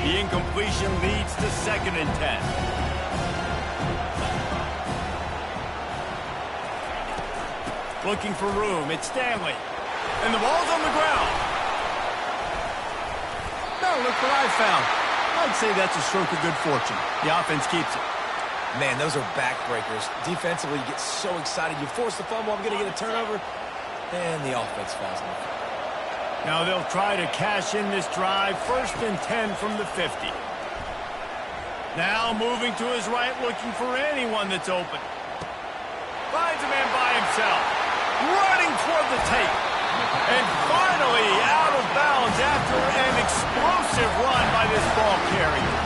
The incompletion leads to 2nd and 10. Looking for room. It's Stanley. And the ball's on the ground. Now look what I found. I'd say that's a stroke of good fortune. The offense keeps it. Man, those are backbreakers. Defensively, you get so excited. You force the fumble. I'm going to get a turnover. And the offense falls in. Now they'll try to cash in this drive. 1st and 10 from the 50. Now moving to his right, looking for anyone that's open. Finds a man by himself. Running toward the tape. And finally out of bounds after an explosive run by this ball carrier.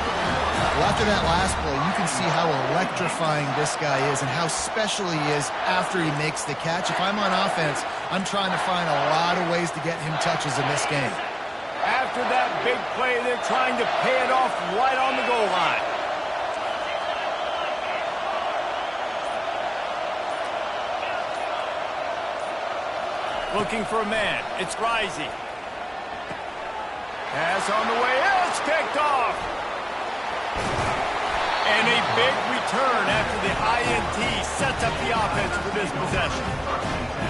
Well, after that last play, you can see how electrifying this guy is and how special he is after he makes the catch. If I'm on offense, I'm trying to find a lot of ways to get him touches in this game. After that big play, they're trying to pay it off right on the goal line. Looking for a man. It's Risey. Pass on the way. It's kicked off. And a big return after the INT sets up the offense for this possession.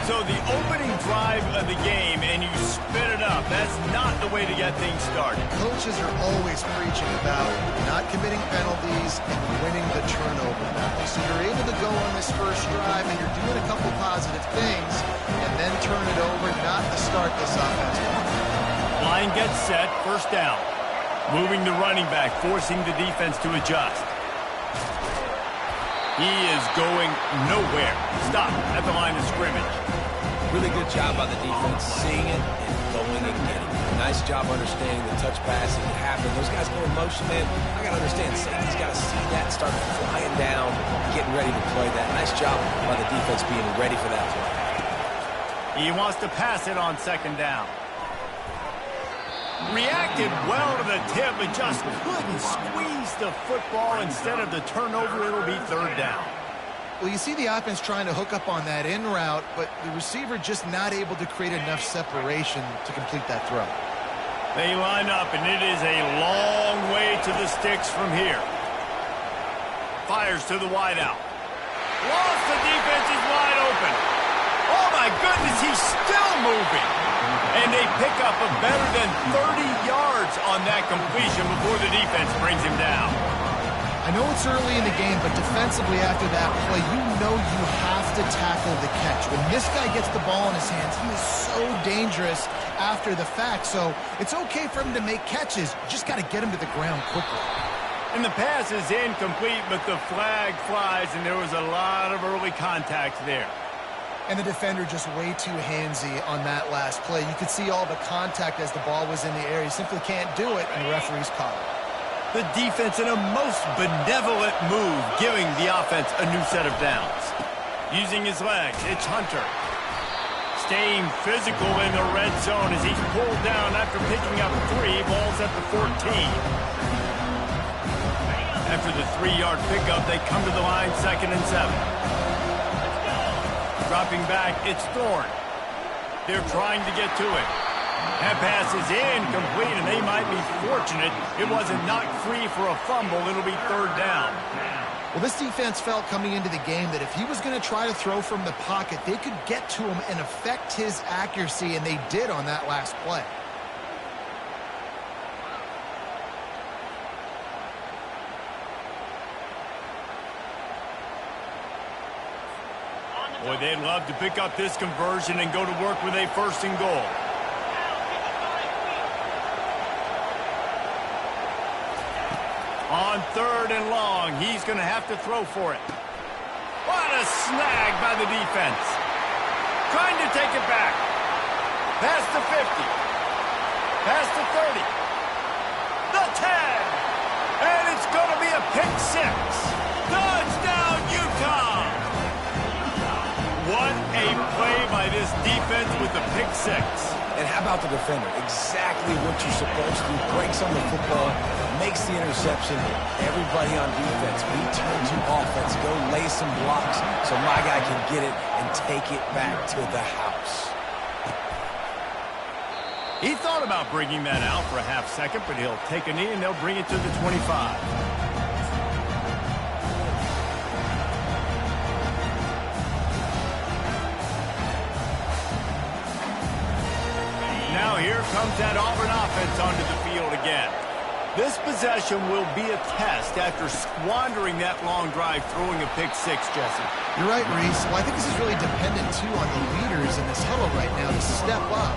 So the opening drive of the game, and you spit it up. That's not the way to get things started. Coaches are always preaching about not committing penalties and winning the turnover battle. So you're able to go on this first drive, and you're doing a couple positive things, and then turn it over, not to start this offense. Line gets set, 1st down. Moving the running back, forcing the defense to adjust. He is going nowhere. Stop at the line of scrimmage. Really good job by the defense, seeing it and going and getting it. Nice job understanding the touch pass that could happen. Those guys go in motion, man. I got to understand, safety's got to see that and start flying down, getting ready to play that. Nice job by the defense being ready for that play. He wants to pass it on 2nd down. Reacted well to the tip, but just couldn't squeeze the football. Instead of the turnover, it'll be 3rd down. Well, you see the offense trying to hook up on that in route, but the receiver just not able to create enough separation to complete that throw. They line up, and it is a long way to the sticks from here. Fires to the wideout. Lost, the defense is wide open. Oh, my goodness, he's still moving. And they pick up a better than 30 yards on that completion before the defense brings him down. I know it's early in the game, but defensively after that play, you know you have to tackle the catch. When this guy gets the ball in his hands, he is so dangerous after the fact. So it's okay for him to make catches. You just got to get him to the ground quickly. And the pass is incomplete, but the flag flies, and there was a lot of early contact there. And the defender just way too handsy on that last play. You could see all the contact as the ball was in the air. He simply can't do it, and the referee's caught it. The defense in a most benevolent move, giving the offense a new set of downs. Using his legs, it's Hunter. Staying physical in the red zone as he's pulled down after picking up 3 balls at the 14. After the 3-yard pickup, they come to the line 2nd and 7. Dropping back, it's Thorne. They're trying to get to it. That pass is incomplete, and they might be fortunate it wasn't knocked free for a fumble. It'll be 3rd down. Well, this defense felt coming into the game that if he was going to try to throw from the pocket, they could get to him and affect his accuracy, and they did on that last play. Boy, they'd love to pick up this conversion and go to work with a 1st and goal. On 3rd and long, he's going to have to throw for it. What a snag by the defense. Trying to take it back. Past the 50. Past the 30. The 10. And it's going to be a pick 6. Touchdown, Utah. What a play by this defense with the pick 6. And how about the defender? Exactly what you're supposed to. Breaks on the football, makes the interception. Everybody on defense, we turn to offense. Go lay some blocks so my guy can get it and take it back to the house. He thought thought about bringing that out for a half second, but he'll take a knee and they'll bring it to the 25. Now here comes that Auburn offense onto the field again. This possession will be a test after squandering that long drive throwing a pick six, Jesse. You're right, Reese. Well, I think this is really dependent, too, on the leaders in this huddle right now to step up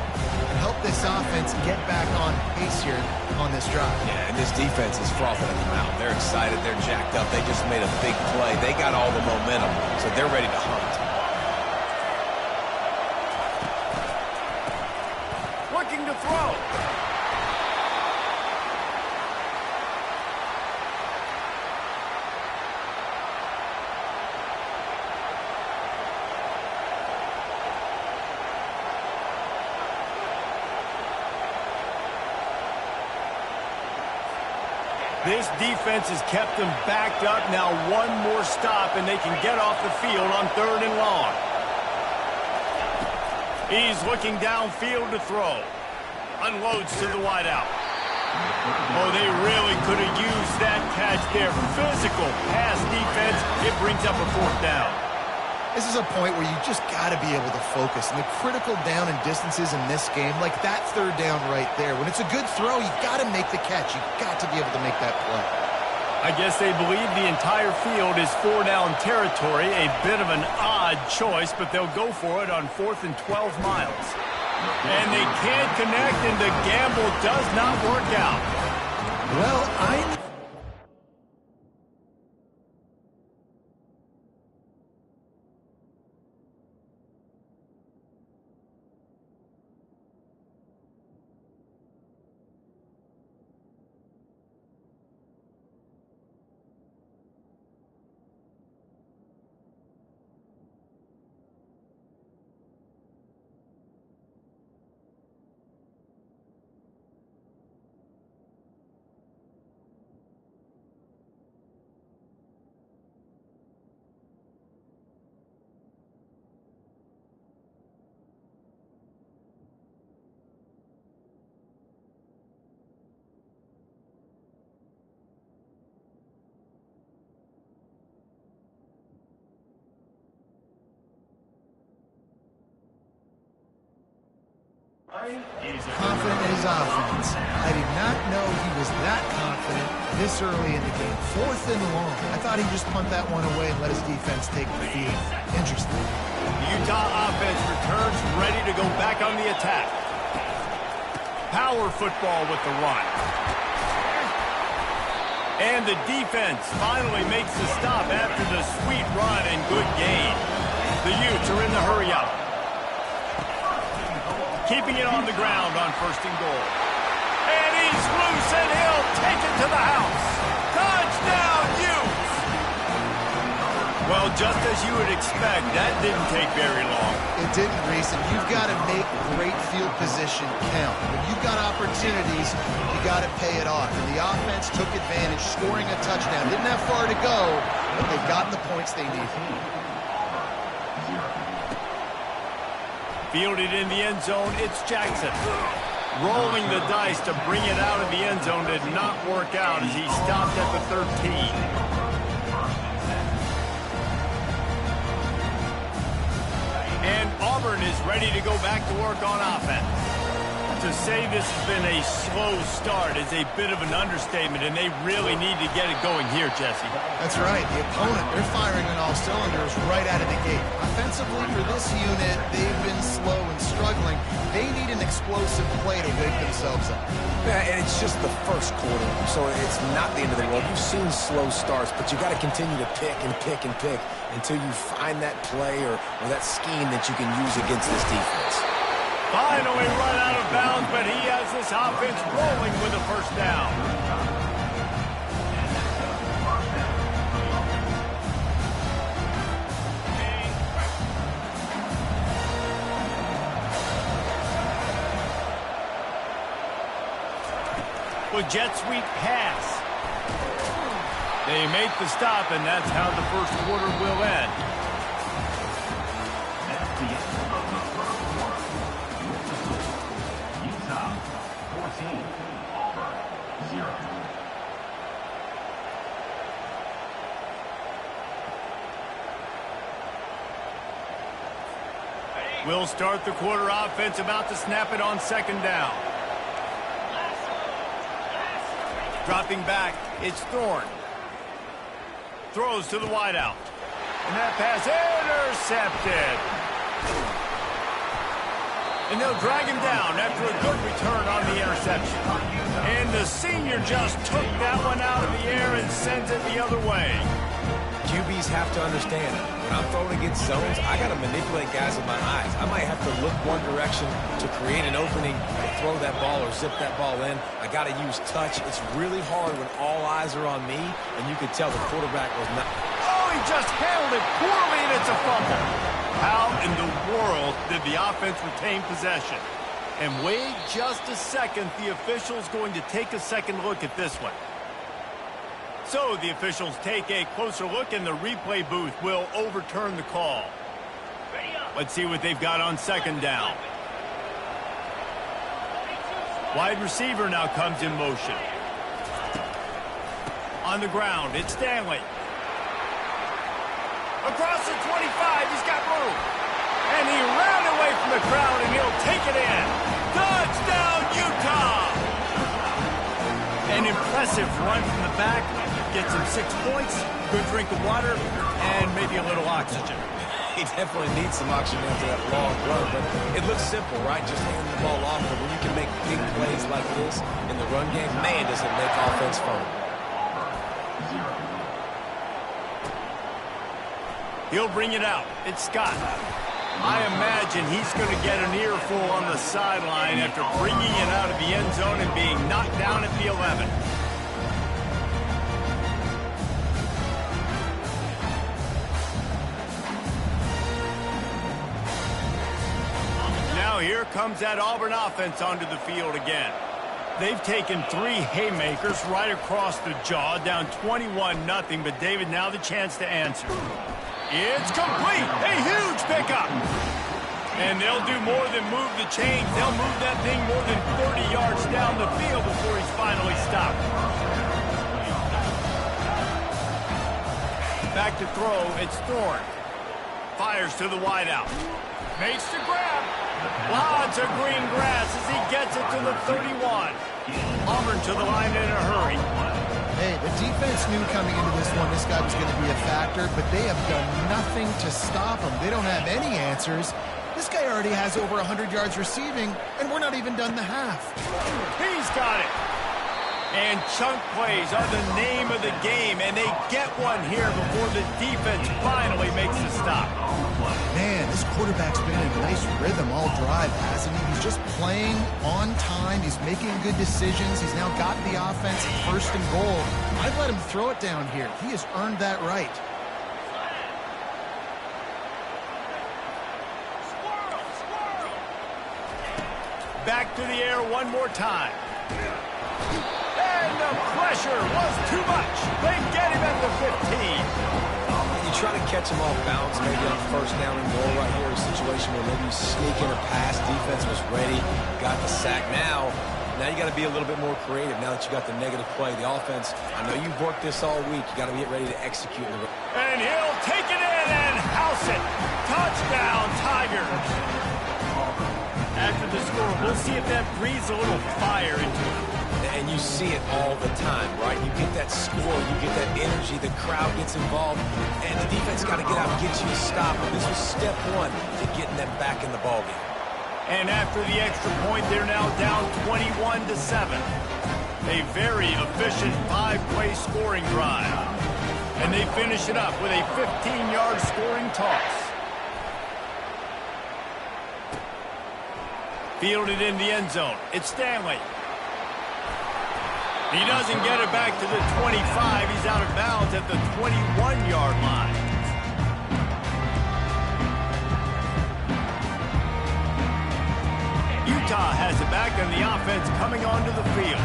and help this offense get back on pace here on this drive. Yeah, and this defense is frothing at the mouth. They're excited. They're jacked up. They just made a big play. They got all the momentum, so they're ready to hunt. Looking to throw. This defense has kept them backed up. Now one more stop, and they can get off the field on 3rd and long. He's looking downfield to throw. Unloads to the wideout. Oh, they really could have used that catch there. Physical pass defense. It brings up a 4th down. This is a point where you just got to be able to focus. And the critical down and distances in this game, like that 3rd down right there, when it's a good throw, you got to make the catch. You got to be able to make that play. I guess they believe the entire field is 4-down territory. A bit of an odd choice, but they'll go for it on 4th and 12 miles. And they can't connect, and the gamble does not work out. Well, confident in his offense. I did not know he was that confident this early in the game. 4th and long. I thought he'd just punt that one away and let his defense take the field. Interesting. The Utah offense returns ready to go back on the attack. Power football with the run. And the defense finally makes the stop after the sweet run and good gain. The Utes are in the hurry-up. Keeping it on the ground on 1st and goal. And he's loose, and he'll take it to the house. Touchdown, Utes! Well, just as you would expect, that didn't take very long. It didn't, Reese, and you've got to make great field position count. When you've got opportunities, you got to pay it off. And the offense took advantage, scoring a touchdown. Didn't have far to go, but they got the points they needed. Fielded in the end zone, it's Jackson. Rolling the dice to bring it out of the end zone did not work out as he stopped at the 13. And Auburn is ready to go back to work on offense. To say this has been a slow start is a bit of an understatement, and they really need to get it going here, Jesse. That's right. The opponent, they're firing on all cylinders right out of the gate. Offensively, for this unit, they've been slow and struggling. They need an explosive play to wake themselves up. Yeah, and it's just the first quarter, so it's not the end of the world. You've seen slow starts, but you got to continue to pick and pick and pick until you find that play or that scheme that you can use against this defense. Finally run out of bounds, but he has this offense rolling with a 1st down. With jet sweep pass. They make the stop, and that's how the 1st quarter will end. We'll start the quarter offense, about to snap it on second down. Dropping back, it's Thorne. Throws to the wideout. And that pass intercepted. And they'll drag him down after a good return on the interception. And the senior just took that one out of the air and sends it the other way. QBs have to understand, when I'm throwing against zones, I got to manipulate guys with my eyes. I might have to look one direction to create an opening to throw that ball or zip that ball in. I got to use touch. It's really hard when all eyes are on me, and you could tell the quarterback was not. Oh, he just handled it poorly, and it's a fumble. How in the world did the offense retain possession? And wait just a second. The official's going to take a second look at this one. So the officials take a closer look, and the replay booth will overturn the call. Let's see what they've got on second down. Wide receiver now comes in motion. On the ground, it's Stanley. Across the 25, he's got room. And he ran away from the crowd, and he'll take it in. Touchdown, Utah! An impressive run from the back. Gets him 6 points, good drink of water, and maybe a little oxygen. He definitely needs some oxygen after that long run, but it looks simple, right? Just hand the ball off, but when you can make big plays like this in the run game, man, does it make offense fun. He'll bring it out. It's Scott. I imagine he's going to get an earful on the sideline after bringing it out of the end zone and being knocked down at the 11. Now here comes that Auburn offense onto the field again. They've taken 3 haymakers right across the jaw, down 21-0, but David, now the chance to answer. It's complete. A huge pickup. And they'll do more than move the chains. They'll move that thing more than 30 yards down the field before he's finally stopped. Back to throw, it's Thorne. Fires to the wideout. Makes the grab. Lots of green grass as he gets it to the 31. Auburn to the line in a hurry. Hey, the defense knew coming into this one this guy was going to be a factor, but they have done nothing to stop him. They don't have any answers. This guy already has over 100 yards receiving, and we're not even done the half. He's got it. And chunk plays are the name of the game, and they get one here before the defense finally makes a stop. Man, this quarterback's been in a nice rhythm all drive, hasn't he? He's just playing on time. He's making good decisions. He's now got the offense at first and goal. I'd let him throw it down here. He has earned that right. Back to the air one more time. And the pressure was too much. They get him at the 15. You try to catch him off balance, maybe on first down and goal right here, a situation where maybe you sneak in a pass, defense was ready, got the sack. Now you got to be a little bit more creative now that you got the negative play. The offense, I know you've worked this all week. You got to get ready to execute. And he'll take it in and house it. Touchdown, Tigers. After the score, we'll see if that breathes a little fire into it. And you see it all the time, right? You get that score, you get that energy, the crowd gets involved, and the defense got to get out and get you to stop. And this was step one to getting them back in the ballgame. And after the extra point, they're now down 21-7. A very efficient 5-play scoring drive. And they finish it up with a 15-yard scoring toss. Fielded in the end zone. It's Stanley. He doesn't get it back to the 25. He's out of bounds at the 21-yard line. Utah has it back, and the offense coming onto the field.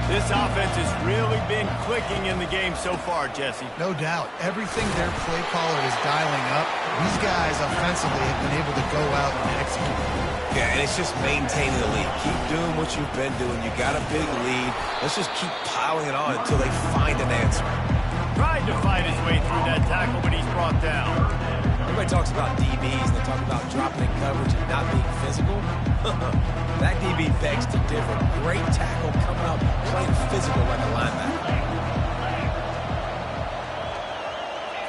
This offense has really been clicking in the game so far, Jesse. No doubt. Everything their play caller is dialing up, these guys offensively have been able to go out and execute. Yeah, and it's just maintaining the lead. Keep doing what you've been doing. You got a big lead. Let's just keep piling it on until they find an answer. Tried to fight his way through that tackle, but he's brought down. Everybody talks about DBs, they talk about dropping in coverage and not being physical. That DB begs to differ. Great tackle coming up, playing physical like a linebacker.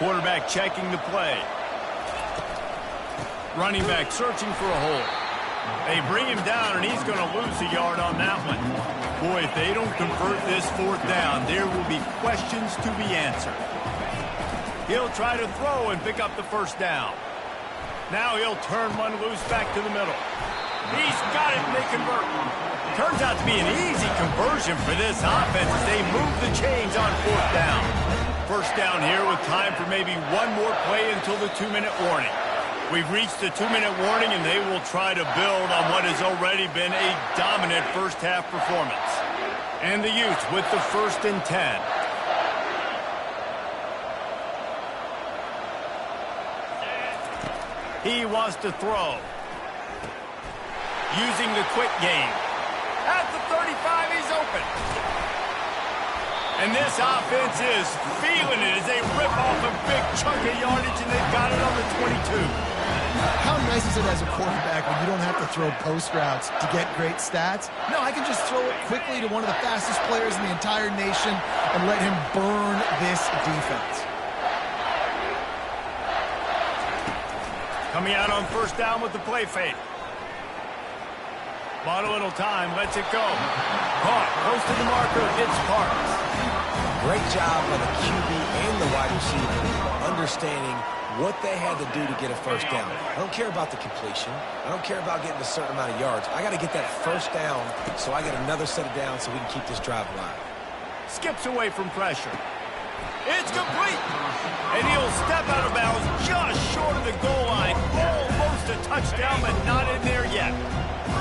Quarterback checking the play. Running back searching for a hole. They bring him down, and he's going to lose a yard on that one. Boy, if they don't convert this 4th down, there will be questions to be answered. He'll try to throw and pick up the 1st down. Now he'll turn one loose back to the middle. He's got it, and they convert. Turns out to be an easy conversion for this offense as they move the chains on 4th down. 1st down here with time for maybe one more play until the 2-minute warning. We've reached the 2-minute warning, and they will try to build on what has already been a dominant first-half performance. And the Utes with the 1st and 10. He wants to throw. Using the quick game. At the 35, he's open. And this offense is feeling it as they rip off a big chunk of yardage, and they've got it on the 22. How nice is it as a quarterback when you don't have to throw post routes to get great stats? No, I can just throw it quickly to one of the fastest players in the entire nation and let him burn this defense. Coming out on 1st down with the play fake. Bought a little time, lets it go. Caught, close to the marker, it's Parks. Great job by the QB and the wide receiver understanding what they had to do to get a 1st down. I don't care about the completion. I don't care about getting a certain amount of yards. I got to get that 1st down so I get another set of downs so we can keep this drive alive. Skips away from pressure. It's complete. And he'll step out of bounds just short of the goal line. Almost a touchdown, but not in there yet.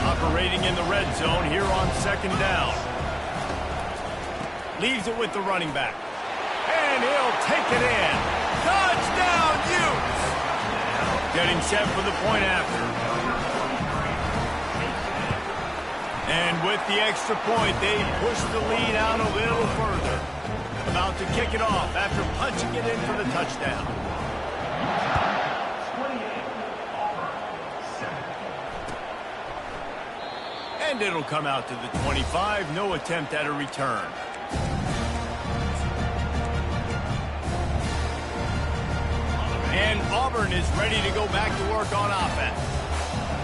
Operating in the red zone here on 2nd down. Leaves it with the running back. And he'll take it in. Touchdown, Utes! Getting set for the point after. And with the extra point, they push the lead out a little further. About to kick it off after punching it in for the touchdown. And it'll come out to the 25. No attempt at a return. And Auburn is ready to go back to work on offense.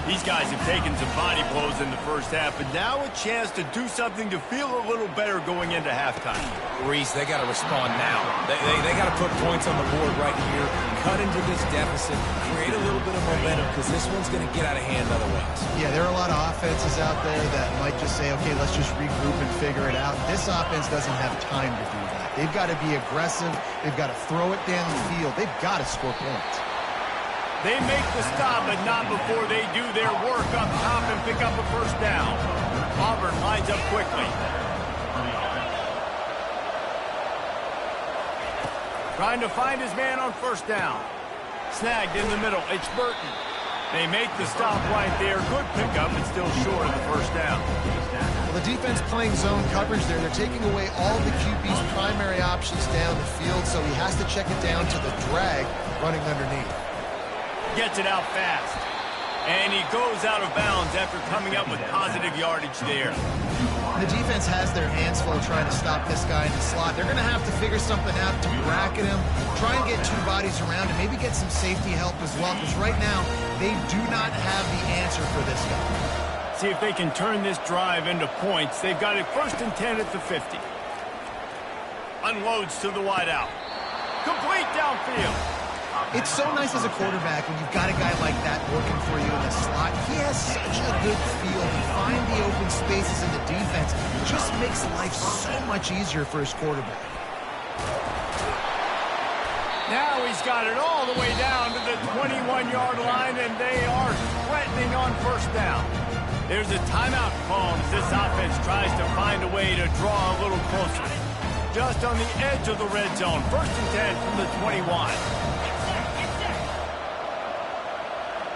These guys have taken some body blows in the 1st half, but now a chance to do something to feel a little better going into halftime. Reese, they got to respond now. They got to put points on the board right here, cut into this deficit, create a little bit of momentum, because this one's going to get out of hand otherwise. Yeah, there are a lot of offenses out there that might just say, okay, let's just regroup and figure it out. This offense doesn't have time to do that. They've got to be aggressive. They've got to throw it down the field. They've got to score points. They make the stop, but not before they do their work up top and pick up a 1st down. Auburn lines up quickly. Trying to find his man on 1st down. Snagged in the middle. It's Burton. They make the stop right there. Good pickup, but still short of the 1st down. Well, the defense playing zone coverage there. They're taking away all the QB's primary options down the field, so he has to check it down to the drag running underneath. Gets it out fast. And he goes out of bounds after coming up with positive yardage there. The defense has their hands full trying to stop this guy in the slot. They're going to have to figure something out to bracket him, try and get 2 bodies around him, maybe get some safety help as well, because right now they do not have the answer for this guy. See if they can turn this drive into points. They've got it 1st and 10 at the 50. Unloads to the wideout. Complete downfield. It's so nice as a quarterback when you've got a guy like that working for you in the slot. He has such a good feel to find the open spaces in the defense. It just makes life so much easier for his quarterback. Now he's got it all the way down to the 21-yard line, and they are threatening on 1st down. There's a timeout call as this offense tries to find a way to draw a little closer. Just on the edge of the red zone. 1st and 10 from the 21.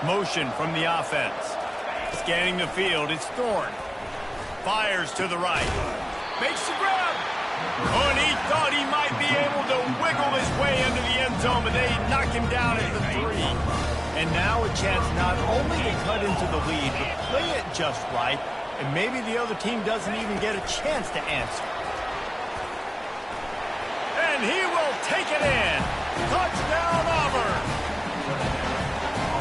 Motion from the offense. Scanning the field, it's Thorne. Fires to the right. Makes the grab. Oh, and he thought he might be able to wiggle his way into the end zone, but they knock him down at the 3. And now a chance not only to cut into the lead, but play it just right, and maybe the other team doesn't even get a chance to answer. And he will take it in. Touchdown, Auburn.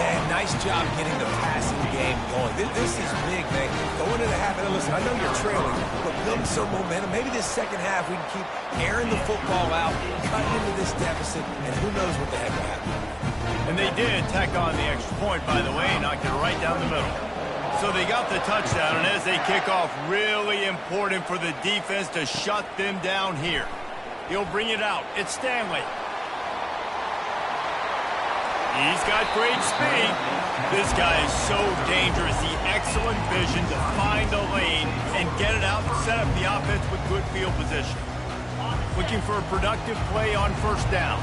Man, nice job getting the passing game going. This is big, man. Going into the half, and listen, I know you're trailing, but building some momentum. Maybe this second half we can keep airing the football out, cutting into this deficit, and who knows what the heck will happen. And they did tack on the extra point, by the way, knocked it right down the middle. So they got the touchdown, and as they kick off, really important for the defense to shut them down here. He'll bring it out. It's Stanley. He's got great speed. This guy is so dangerous. The excellent vision to find a lane and get it out and set up the offense with good field position. Looking for a productive play on first down.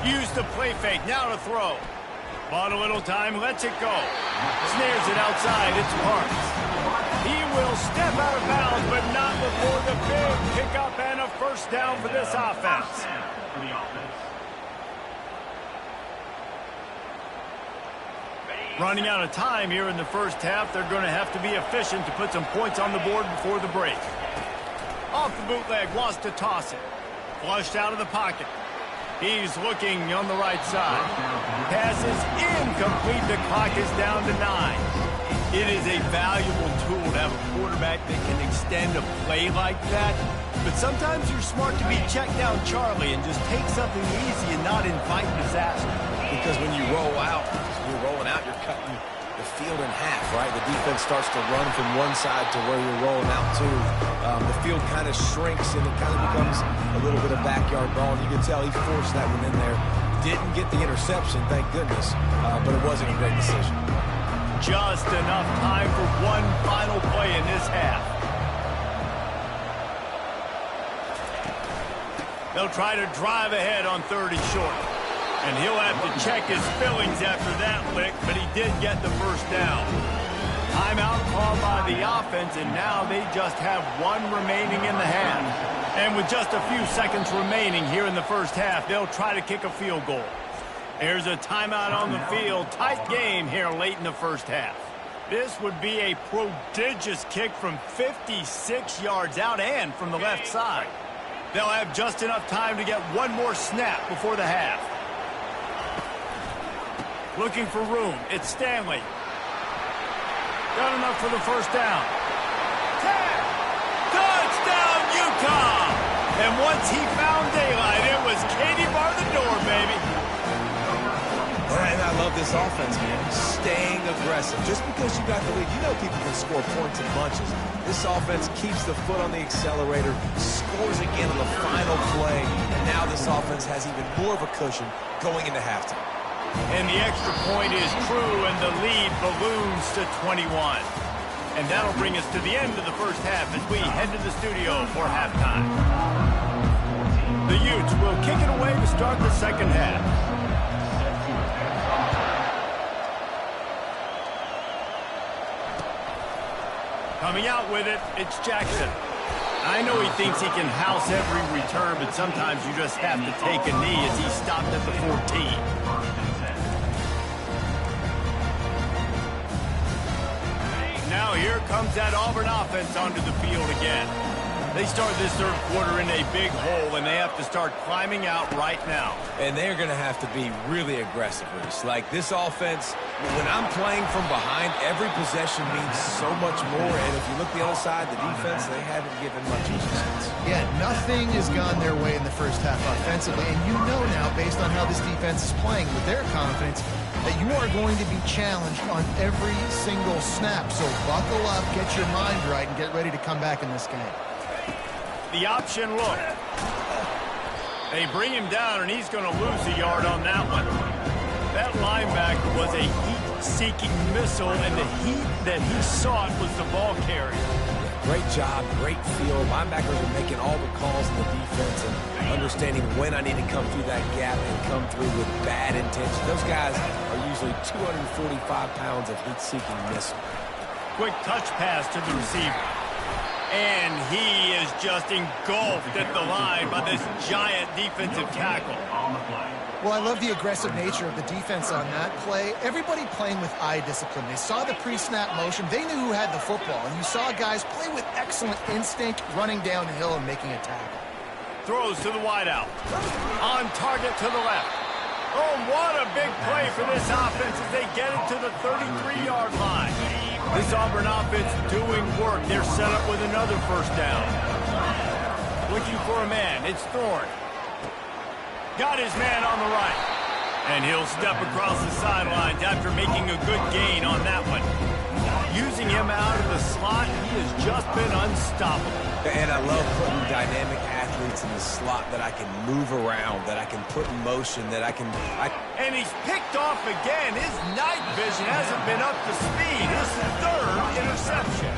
Use the play fake. Now to throw. Bought a little time. Lets it go. Snares it outside. It's Parks. He will step out of bounds, but not before the big pickup and a first down for this offense. Running out of time here in the first half. They're going to have to be efficient to put some points on the board before the break. Off the bootleg, wants to toss it. Flushed out of the pocket. He's looking on the right side. Pass is incomplete. The clock is down to 9. It is a valuable tool to have a quarterback that can extend a play like that. But sometimes you're smart to be checked down Charlie and just take something easy and not invite disaster. Because when you roll out, you're rolling out, you're cutting the field in half, right? The defense starts to run from one side to where you're rolling out to. The field kind of shrinks and it kind of becomes a little bit of backyard ball. And you can tell he forced that one in there. Didn't get the interception, thank goodness, but it wasn't a great decision. Just enough time for one final play in this half. They'll try to drive ahead on 30 short. And he'll have to check his fillings after that lick, but he did get the first down. Timeout called by the offense, and now they just have one remaining in the half. And with just a few seconds remaining here in the first half, they'll try to kick a field goal. There's a timeout on the field. Tight game here late in the first half. This would be a prodigious kick from 56 yards out and from the left side. They'll have just enough time to get one more snap before the half. Looking for room. It's Stanley. Got enough for the first down. Touchdown, Utah! And once he found daylight, it was Katie bar the door, baby. And I love this offense, man. Staying aggressive. Just because you got the lead, you know people can score points in bunches. This offense keeps the foot on the accelerator, scores again on the final play, and now this offense has even more of a cushion going into halftime. And the extra point is true, and the lead balloons to 21. And that'll bring us to the end of the first half as we head to the studio for halftime. The Utes will kick it away to start the second half. Coming out with it, it's Jackson. I know he thinks he can house every return, but sometimes you just have to take a knee as he stopped at the 14. Now here comes that Auburn offense onto the field again. They start this third quarter in a big hole, and they have to start climbing out right now. And they're going to have to be really aggressive, Reese. Like this offense, when I'm playing from behind, every possession means so much more. And if you look the other side, the defense, they haven't given much resistance. Yeah, nothing has gone their way in the first half offensively. And you know now, based on how this defense is playing with their confidence, that you are going to be challenged on every single snap. So buckle up, get your mind right, and get ready to come back in this game. The option look. They bring him down, and he's going to lose a yard on that one. That linebacker was a heat-seeking missile, and the heat that he sought was the ball carrier. Great job, great feel. Linebackers are making all the calls in the defense and understanding when I need to come through that gap and come through with bad intention. Those guys are usually 245 pounds of heat-seeking missile. Quick touch pass to the receiver. And he is just engulfed at the line by this giant defensive tackle. Well, I love the aggressive nature of the defense on that play. Everybody playing with eye discipline. They saw the pre-snap motion. They knew who had the football. And you saw guys play with excellent instinct, running downhill and making a tackle. Throws to the wideout. On target to the left. Oh, what a big play for this offense as they get it to the 33-yard line. This Auburn offense doing work. They're set up with another first down. Looking for a man. It's Thorne. Got his man on the right. And he'll step across the sidelines after making a good gain on that one. Using him out of the slot, he has just been unstoppable. And I love putting dynamic athletes in the slot that I can move around, that I can put in motion, that I can... And he's picked off again. His night vision hasn't been up to speed. His third interception.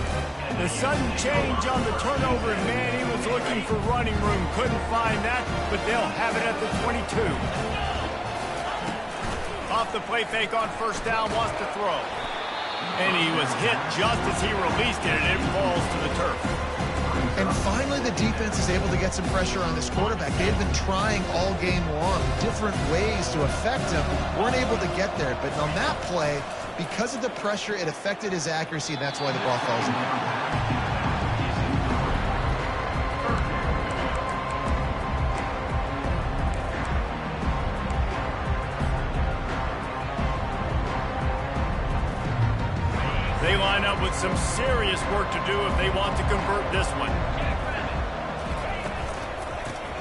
The sudden change on the turnover, and man, he was looking for running room. Couldn't find that, but they'll have it at the 22. Off the play fake on first down, wants to throw. And he was hit just as he released it, and it falls to the turf. And finally, the defense is able to get some pressure on this quarterback. They had been trying all game long, different ways to affect him. Weren't able to get there. But on that play, because of the pressure, it affected his accuracy, and that's why the ball falls in. They line up with some serious work to do if they want to convert this one.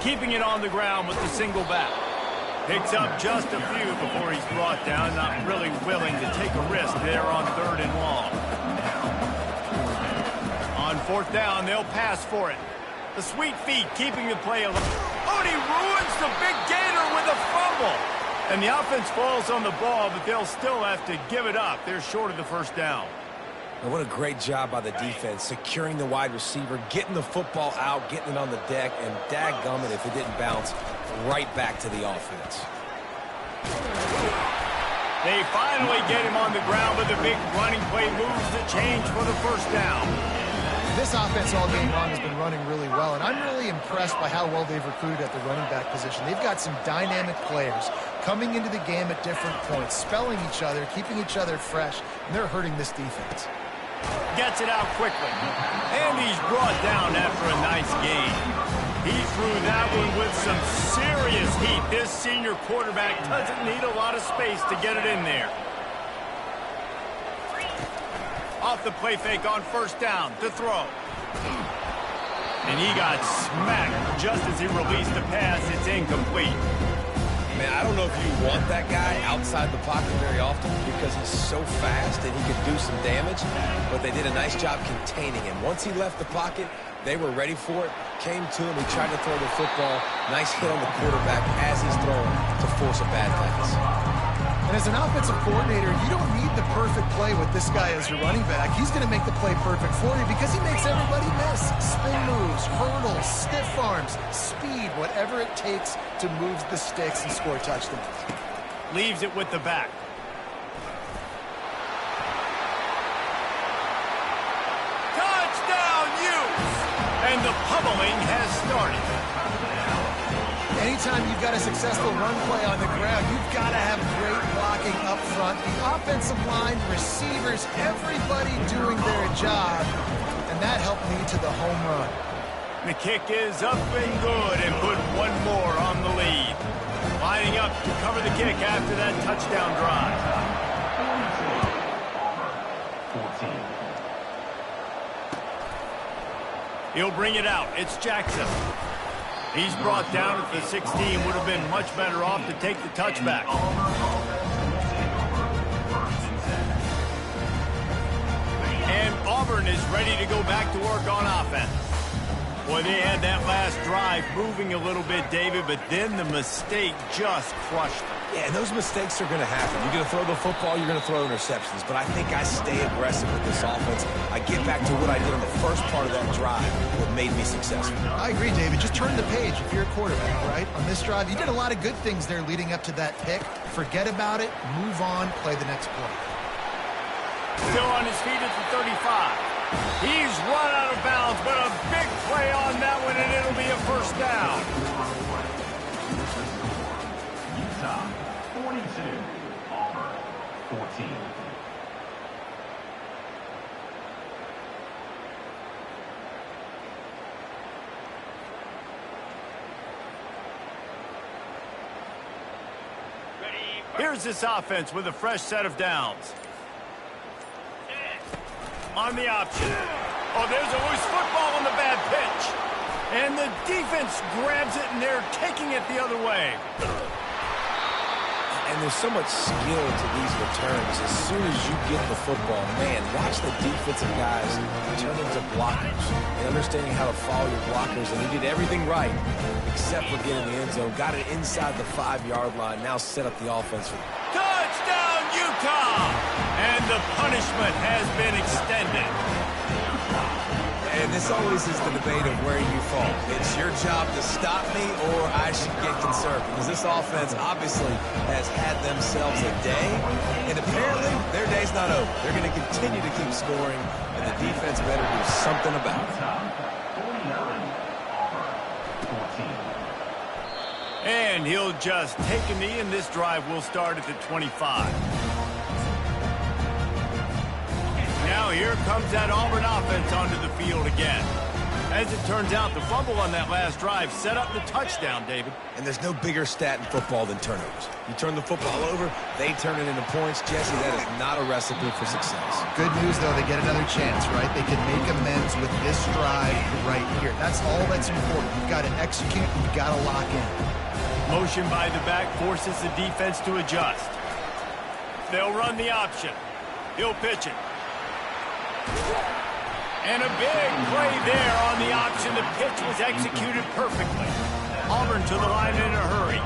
Keeping it on the ground with the single back. Picks up just a few before he's brought down, not really willing to take a risk there on 3rd and long. On 4th down, they'll pass for it. The sweet feet keeping the play alive. Oh, and he ruins the big gainer with a fumble. And the offense falls on the ball, but they'll still have to give it up. They're short of the first down. And what a great job by the defense, securing the wide receiver, getting the football out, getting it on the deck, and dadgummit if it didn't bounce right back to the offense. They finally get him on the ground with a big running play, moves the change for the first down. This offense all game long has been running really well, and I'm really impressed by how well they've recruited at the running back position. They've got some dynamic players coming into the game at different points, spelling each other, keeping each other fresh, and they're hurting this defense. Gets it out quickly. And he's brought down after a nice gain. He threw that one with some serious heat. This senior quarterback doesn't need a lot of space to get it in there. Off the play fake on first down to throw. And he got smacked just as he released the pass. It's incomplete. Man, I don't know if you want that guy outside the pocket very often because he's so fast and he could do some damage, but they did a nice job containing him. Once he left the pocket, they were ready for it, came to him, he tried to throw the football. Nice hit on the quarterback as he's throwing to force a bad pass. And as an offensive coordinator, you don't need the perfect play with this guy as your running back. He's going to make the play perfect for you because he makes everybody miss. Spin moves, hurdles, stiff arms, speed, whatever it takes to move the sticks and score touchdowns. Leaves it with the back. Touchdown, Utes! And the pummeling has started. Anytime you've got a successful run play on the ground, you've got to have great blocking up front. The offensive line, receivers, everybody doing their job. And that helped lead to the home run. The kick is up and good and put one more on the lead. Lining up to cover the kick after that touchdown drive. 14. He'll bring it out. It's Jackson. He's brought down at the 16. Would have been much better off to take the touchback. And Auburn is ready to go back to work on offense. Boy, they had that last drive moving a little bit, David, but then the mistake just crushed them. Yeah, and those mistakes are going to happen. You're going to throw the football, you're going to throw interceptions. But I think I stay aggressive with this offense. I get back to what I did in the first part of that drive that made me successful. I agree, David. Just turn the page if you're a quarterback, right? On this drive, you did a lot of good things there leading up to that pick. Forget about it, move on, play the next play. Still on his feet at the 35. He's run out of bounds But a big play on that one, and it'll be a first down. Utah 42, Auburn 14. Here's this offense with a fresh set of downs. On the option. Oh, there's a loose football on the bad pitch. And the defense grabs it, and they're taking it the other way. And there's so much skill to these returns. As soon as you get the football, man, watch the defensive guys turn into blockers and understanding how to follow your blockers. And he did everything right except for getting the end zone. Got it inside the 5-yard line. Now set up the offense. Touchdown, Utah! And the punishment has been extended. And this always is the debate of where you fall. It's your job to stop me or I should get concerned. Because this offense obviously has had themselves a day. And apparently their day's not over. They're going to continue to keep scoring. And the defense better do something about it. 49, Auburn 14. And he'll just take a knee, and this drive will start at the 25. Now here comes that Auburn offense onto the field again. As it turns out, the fumble on that last drive set up the touchdown, David. And there's no bigger stat in football than turnovers. You turn the football over, they turn it into points. Jesse, that is not a recipe for success. Good news, though, they get another chance, right? They can make amends with this drive right here. That's all that's important. You've got to execute, and you've got to lock in. Motion by the back forces the defense to adjust. They'll run the option. He'll pitch it. And a big play there on the option. The pitch was executed perfectly. Auburn to the line in a hurry.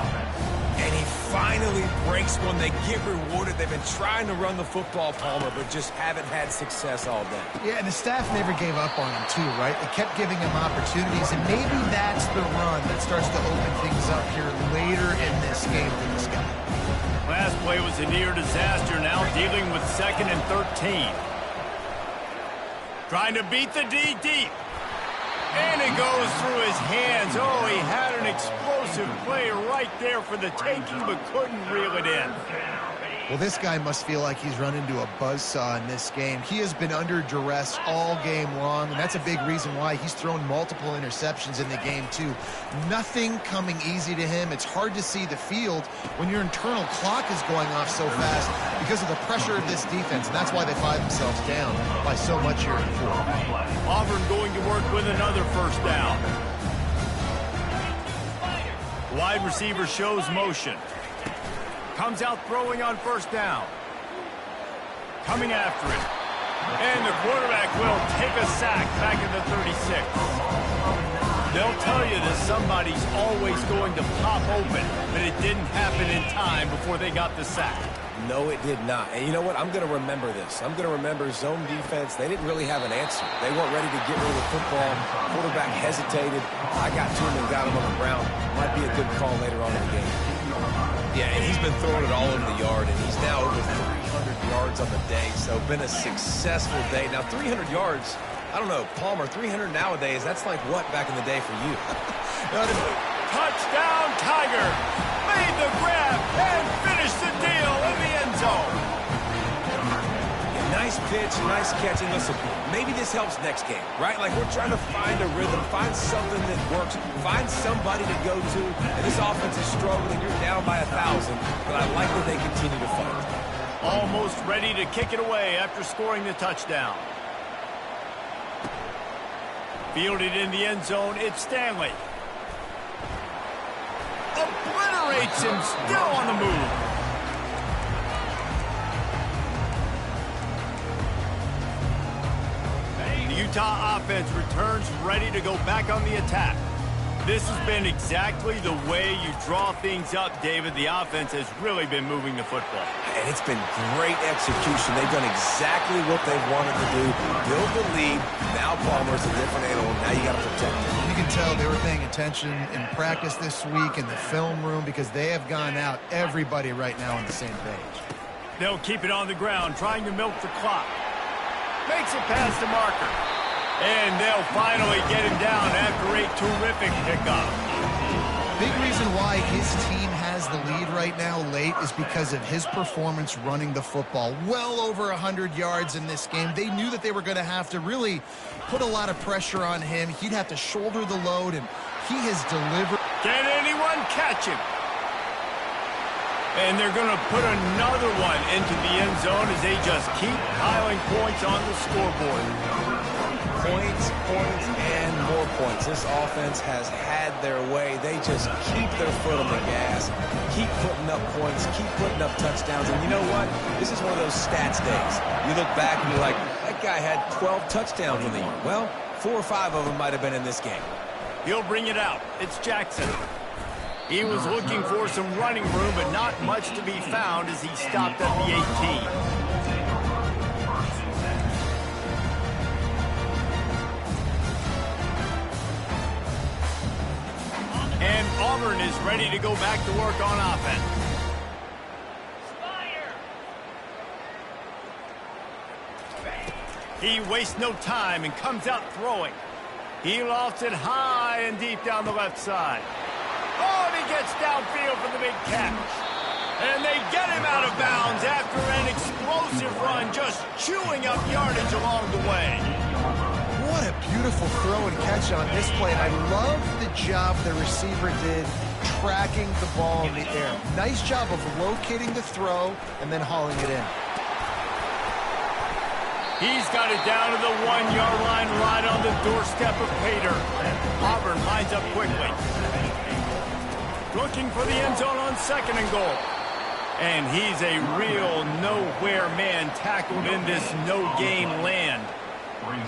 And he finally breaks one. They get rewarded. They've been trying to run the football, Palmer, but just haven't had success all day. Yeah, and the staff never gave up on him, too, right? They kept giving him opportunities, and maybe that's the run that starts to open things up here later in this game for this guy. Last play was a near disaster. Now dealing with 2nd and 13. Trying to beat the D deep. And it goes through his hands. Oh, he had an explosive play right there for the taking, but couldn't reel it in. Well, this guy must feel like he's run into a buzzsaw in this game. He has been under duress all game long, and that's a big reason why he's thrown multiple interceptions in the game, too. Nothing coming easy to him. It's hard to see the field when your internal clock is going off so fast because of the pressure of this defense, and that's why they find themselves down by so much here in the fourth. Auburn going to work with another first down. Wide receiver shows motion. Comes out throwing on first down. Coming after it. And the quarterback will take a sack back at the 36. They'll tell you that somebody's always going to pop open, but it didn't happen in time before they got the sack. No, it did not. And you know what? I'm going to remember this. I'm going to remember zone defense. They didn't really have an answer. They weren't ready to get rid of the football. Quarterback hesitated. I got to him and got him on the ground. Might be a good call later on in the game. Yeah, and he's been throwing it all over the yard, and he's now over 300 yards on the day, so been a successful day. Now, 300 yards, I don't know, Palmer, 300 nowadays, that's like what back in the day for you? Touchdown, Tiger! Made the grab and finished the deal in the end zone. Nice pitch, nice catch, and listen, maybe this helps next game, right? Like we're trying to find a rhythm, find something that works, find somebody to go to, and this offense is struggling. You're down by 1,000, but I like that they continue to fight. Almost ready to kick it away after scoring the touchdown. Fielded in the end zone, it's Stanley. Obliterates him, still on the move. Utah offense returns ready to go back on the attack. This has been exactly the way you draw things up, David. The offense has really been moving the football. And it's been great execution. They've done exactly what they've wanted to do. Build the lead. Now Palmer's a different animal. Now you got to protect him. You can tell they were paying attention in practice this week in the film room because they have gone out, everybody right now on the same page. They'll keep it on the ground, trying to milk the clock. Makes it past the marker. And they'll finally get him down after a terrific pickup. Big reason why his team has the lead right now late is because of his performance running the football. Well over 100 yards in this game. They knew that they were going to have to really put a lot of pressure on him. He'd have to shoulder the load, and he has delivered. Can anyone catch him? And they're going to put another one into the end zone as they just keep piling points on the scoreboard. Points, points, and more points. This offense has had their way. They just keep their foot on the gas, keep putting up points, keep putting up touchdowns. And you know what? This is one of those stats days. You look back and you're like, that guy had 12 touchdowns in the year. Well, 4 or 5 of them might have been in this game. He'll bring it out. It's Jackson. He was looking for some running room, but not much to be found as he stopped at the 18. And Auburn is ready to go back to work on offense. He wastes no time and comes out throwing. He lofts it high and deep down the left side. Oh, and he gets downfield for the big catch. And they get him out of bounds after an explosive run, just chewing up yardage along the way. What a beautiful throw and catch on this play. And I love the job the receiver did tracking the ball in the air. Nice job of locating the throw and then hauling it in. He's got it down to the 1-yard line right on the doorstep of Pater. Auburn lines up quickly. Looking for the end zone on 2nd and goal. And he's a real nowhere man tackled in this no-game land.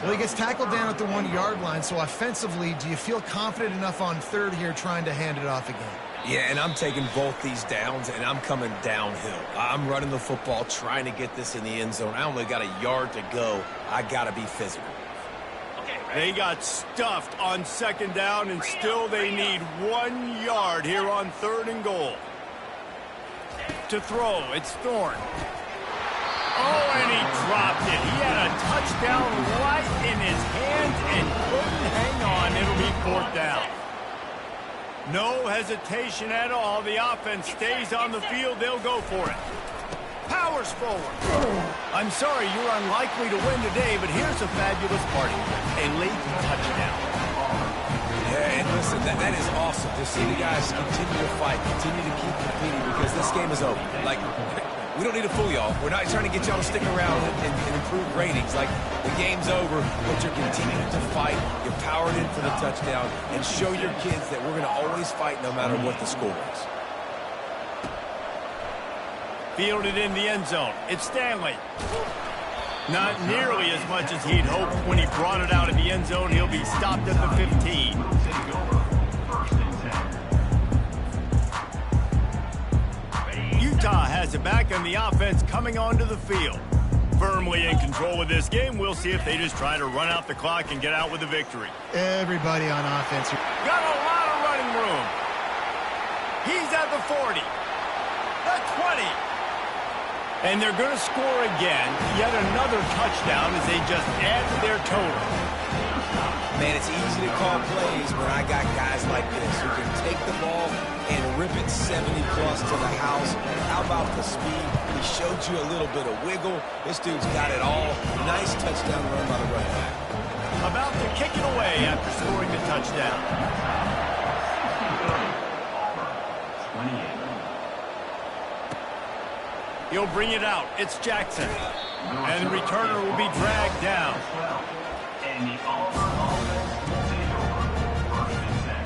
Well, he gets tackled down at the 1-yard line, so offensively, do you feel confident enough on 3rd here trying to hand it off again? Yeah, and I'm taking both these downs, and I'm coming downhill. I'm running the football, trying to get this in the end zone. I only got a yard to go. I got to be physical. They got stuffed on 2nd down, and still they need 1 yard here on 3rd and goal. To throw, it's Thorne. Oh, and he dropped it. He had a touchdown right in his hands and couldn't hang on. It'll be 4th down. No hesitation at all. The offense stays on the field. They'll go for it. Powers forward. I'm sorry, you're unlikely to win today, but here's a fabulous party. A late touchdown. Yeah, and listen, that is awesome to see the guys continue to fight, continue to keep competing, because this game is over. Like, we don't need to fool y'all. We're not trying to get y'all to stick around and improve ratings. Like, the game's over, but you're continuing to fight. You're powered in for the touchdown, and show your kids that we're going to always fight no matter what the score is. Fielded in the end zone. It's Stanley. Not nearly as much as he'd hoped when he brought it out of the end zone. He'll be stopped at the 15. Utah has it back, and the offense coming onto the field. Firmly in control of this game. We'll see if they just try to run out the clock and get out with a victory. Everybody on offense. Got a lot of running room. He's at the 40. The 20. And they're going to score again. Yet another touchdown as they just add to their total. Man, it's easy to call plays when I got guys like this who can take the ball and rip it 70-plus to the house. How about the speed? He showed you a little bit of wiggle. This dude's got it all. Nice touchdown run by the running back. About to kick it away after scoring the touchdown. 28. He'll bring it out. It's Jackson. And the returner will be dragged down. And the Auburn offense will take over 1st and 10.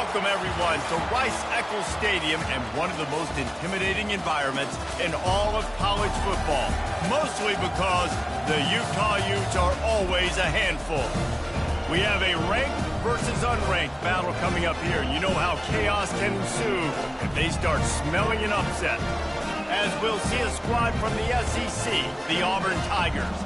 Welcome, everyone, to Rice-Eccles Stadium and one of the most intimidating environments in all of college football, mostly because the Utah Utes are always a handful. We have a ranked versus unranked battle coming up here. You know how chaos can ensue if they start smelling an upset. As we'll see a squad from the SEC, the Auburn Tigers,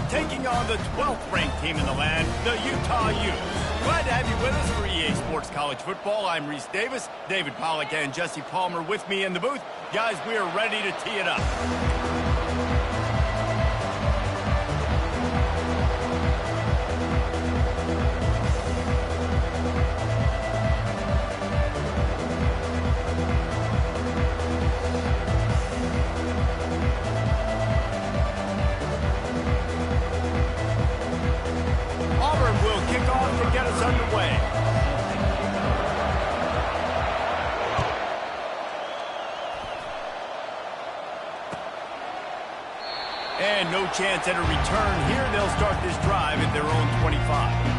taking on the 12th ranked team in the land, the Utah Utes. Glad to have you with us for EA Sports College Football. I'm Reese Davis, David Pollack and Jesse Palmer with me in the booth. Guys, we are ready to tee it up. And no chance at a return here. They'll start this drive at their own 25.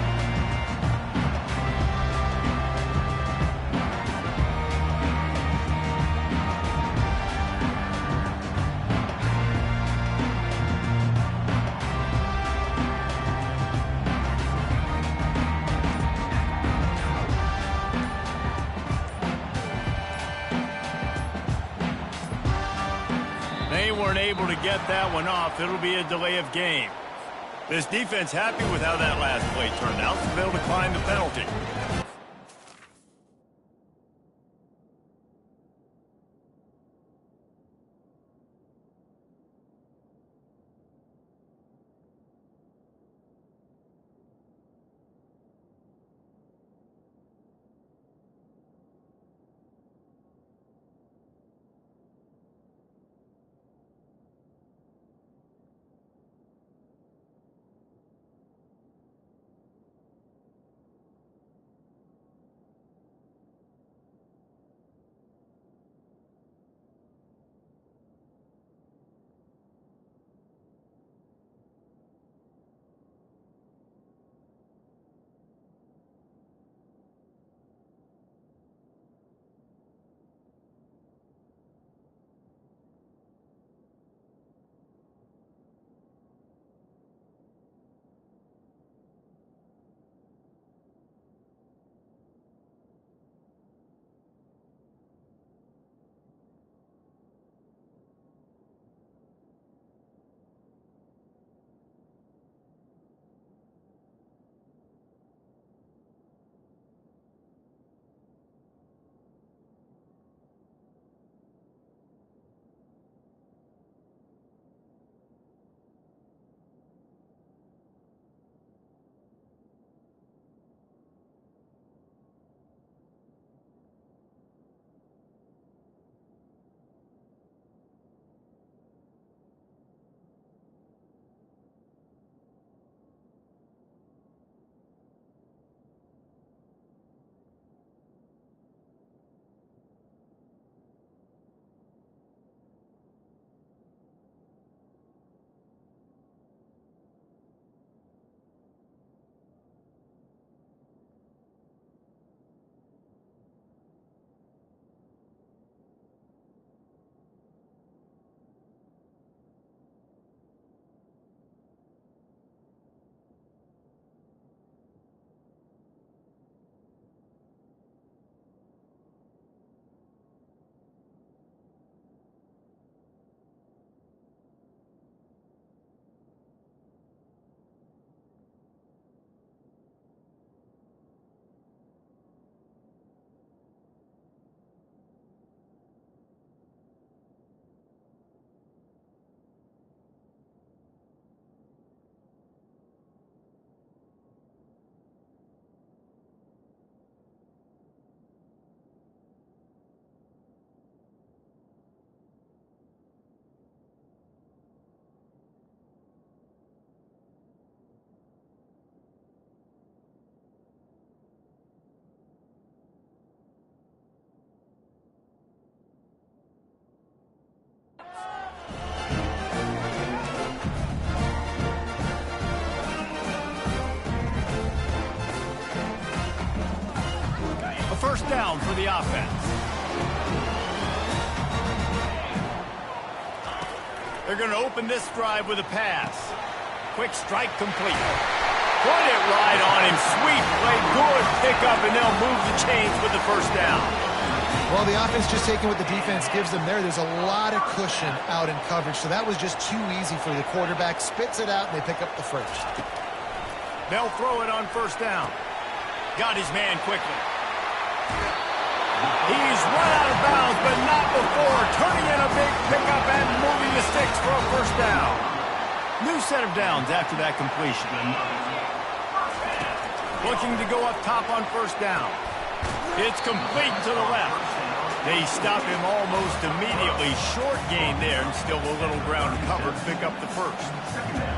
They weren't able to get that one off. It'll be a delay of game. This defense happy with how that last play turned out, so they'll decline the penalty. down for the offense. They're going to open this drive with a pass. Quick strike complete. Put it right on him. Sweet play. Good pickup, and they'll move the chains with the first down. Well, the offense just taking what the defense gives them there. There's a lot of cushion out in coverage, so that was just too easy for the quarterback. Spits it out, and they pick up the first. They'll throw it on first down. Got his man quickly. He's run out of bounds, but not before. Turning in a big pickup and moving the sticks for a first down. New set of downs after that completion. Looking to go up top on first down. It's complete to the left. They stop him almost immediately. Short gain there, and still a little ground covered to pick up the first.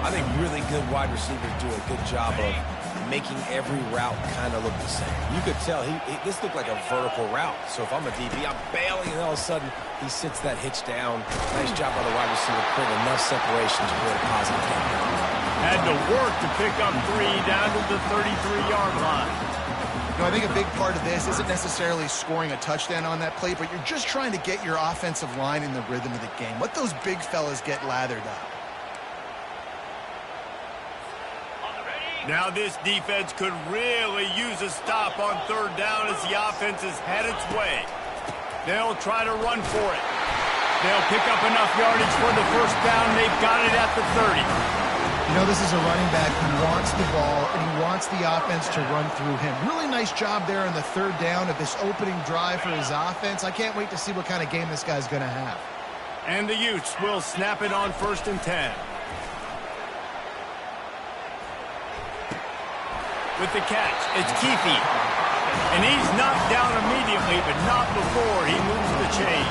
I think really good wide receivers do a good job of making every route kind of look the same. You could tell this looked like a vertical route. So if I'm a DB, I'm bailing, and all of a sudden he sits that hitch down. Nice job by the wide receiver, creating enough separation to create a positive game. Had to work to pick up 3 down to the 33-yard line. You know, I think a big part of this isn't necessarily scoring a touchdown on that play, but you're just trying to get your offensive line in the rhythm of the game. Let those big fellas get lathered up. Now this defense could really use a stop on third down as the offense has had its way. They'll try to run for it. They'll pick up enough yardage for the first down. They've got it at the 30. You know, this is a running back who wants the ball, and he wants the offense to run through him. Really nice job there on the third down of this opening drive for his offense. I can't wait to see what kind of game this guy's going to have. And the Utes will snap it on 1st and 10. With the catch, it's Keefe. And he's knocked down immediately, but not before he moves the chain.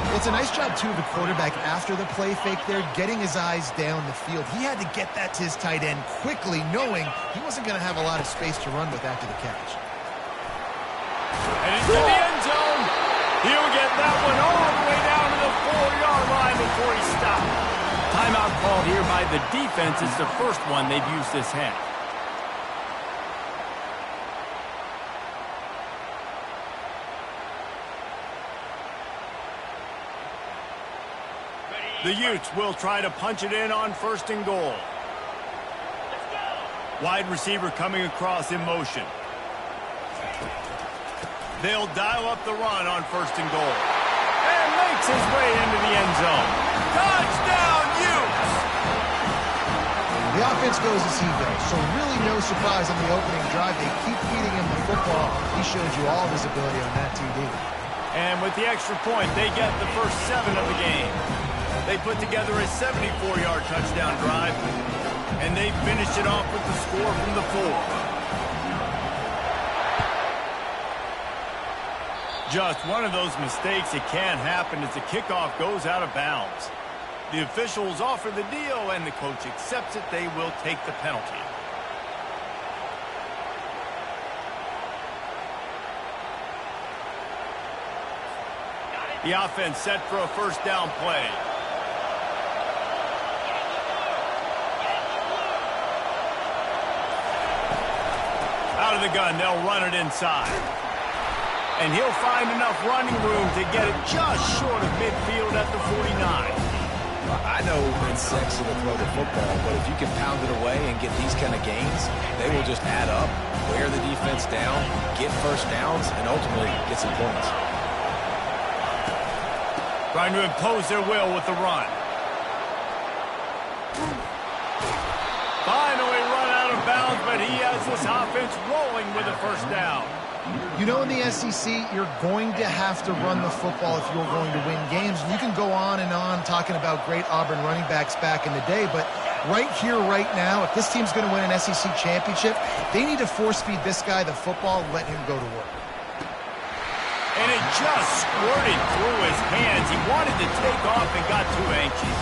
Well, it's a nice job, too, of the quarterback after the play fake there, getting his eyes down the field. He had to get that to his tight end quickly, knowing he wasn't going to have a lot of space to run with after the catch. And into the end zone. He'll get that one all the way down to the 4-yard line before he stopped. Timeout called here by the defense. It's the first one they've used this half. The Utes will try to punch it in on 1st and goal. Wide receiver coming across in motion. They'll dial up the run on 1st and goal. And makes his way into the end zone. Touchdown, Utes! The offense goes as he goes, so really no surprise on the opening drive. They keep feeding him the football. He showed you all of his ability on that TD. And with the extra point, they get the first 7 of the game. They put together a 74-yard touchdown drive, and they finished it off with the score from the 4. Just one of those mistakes that can happen as the kickoff goes out of bounds. The officials offer the deal, and the coach accepts it. They will take the penalty. The offense set for a first down play. Out of the gun, they'll run it inside. And he'll find enough running room to get it just short of midfield at the 49. I know it's sexy to throw the football, but if you can pound it away and get these kind of gains, they will just add up, wear the defense down, get first downs, and ultimately get some points. Trying to impose their will with the run. Finally run out of bounds, but he has this offense rolling with a first down. You know, in the SEC, you're going to have to run the football if you're going to win games. And you can go on and on talking about great Auburn running backs back in the day, but right here, right now, if this team's going to win an SEC championship, they need to force-feed this guy the football and let him go to work. And it just squirted through his hands. He wanted to take off and got too anxious.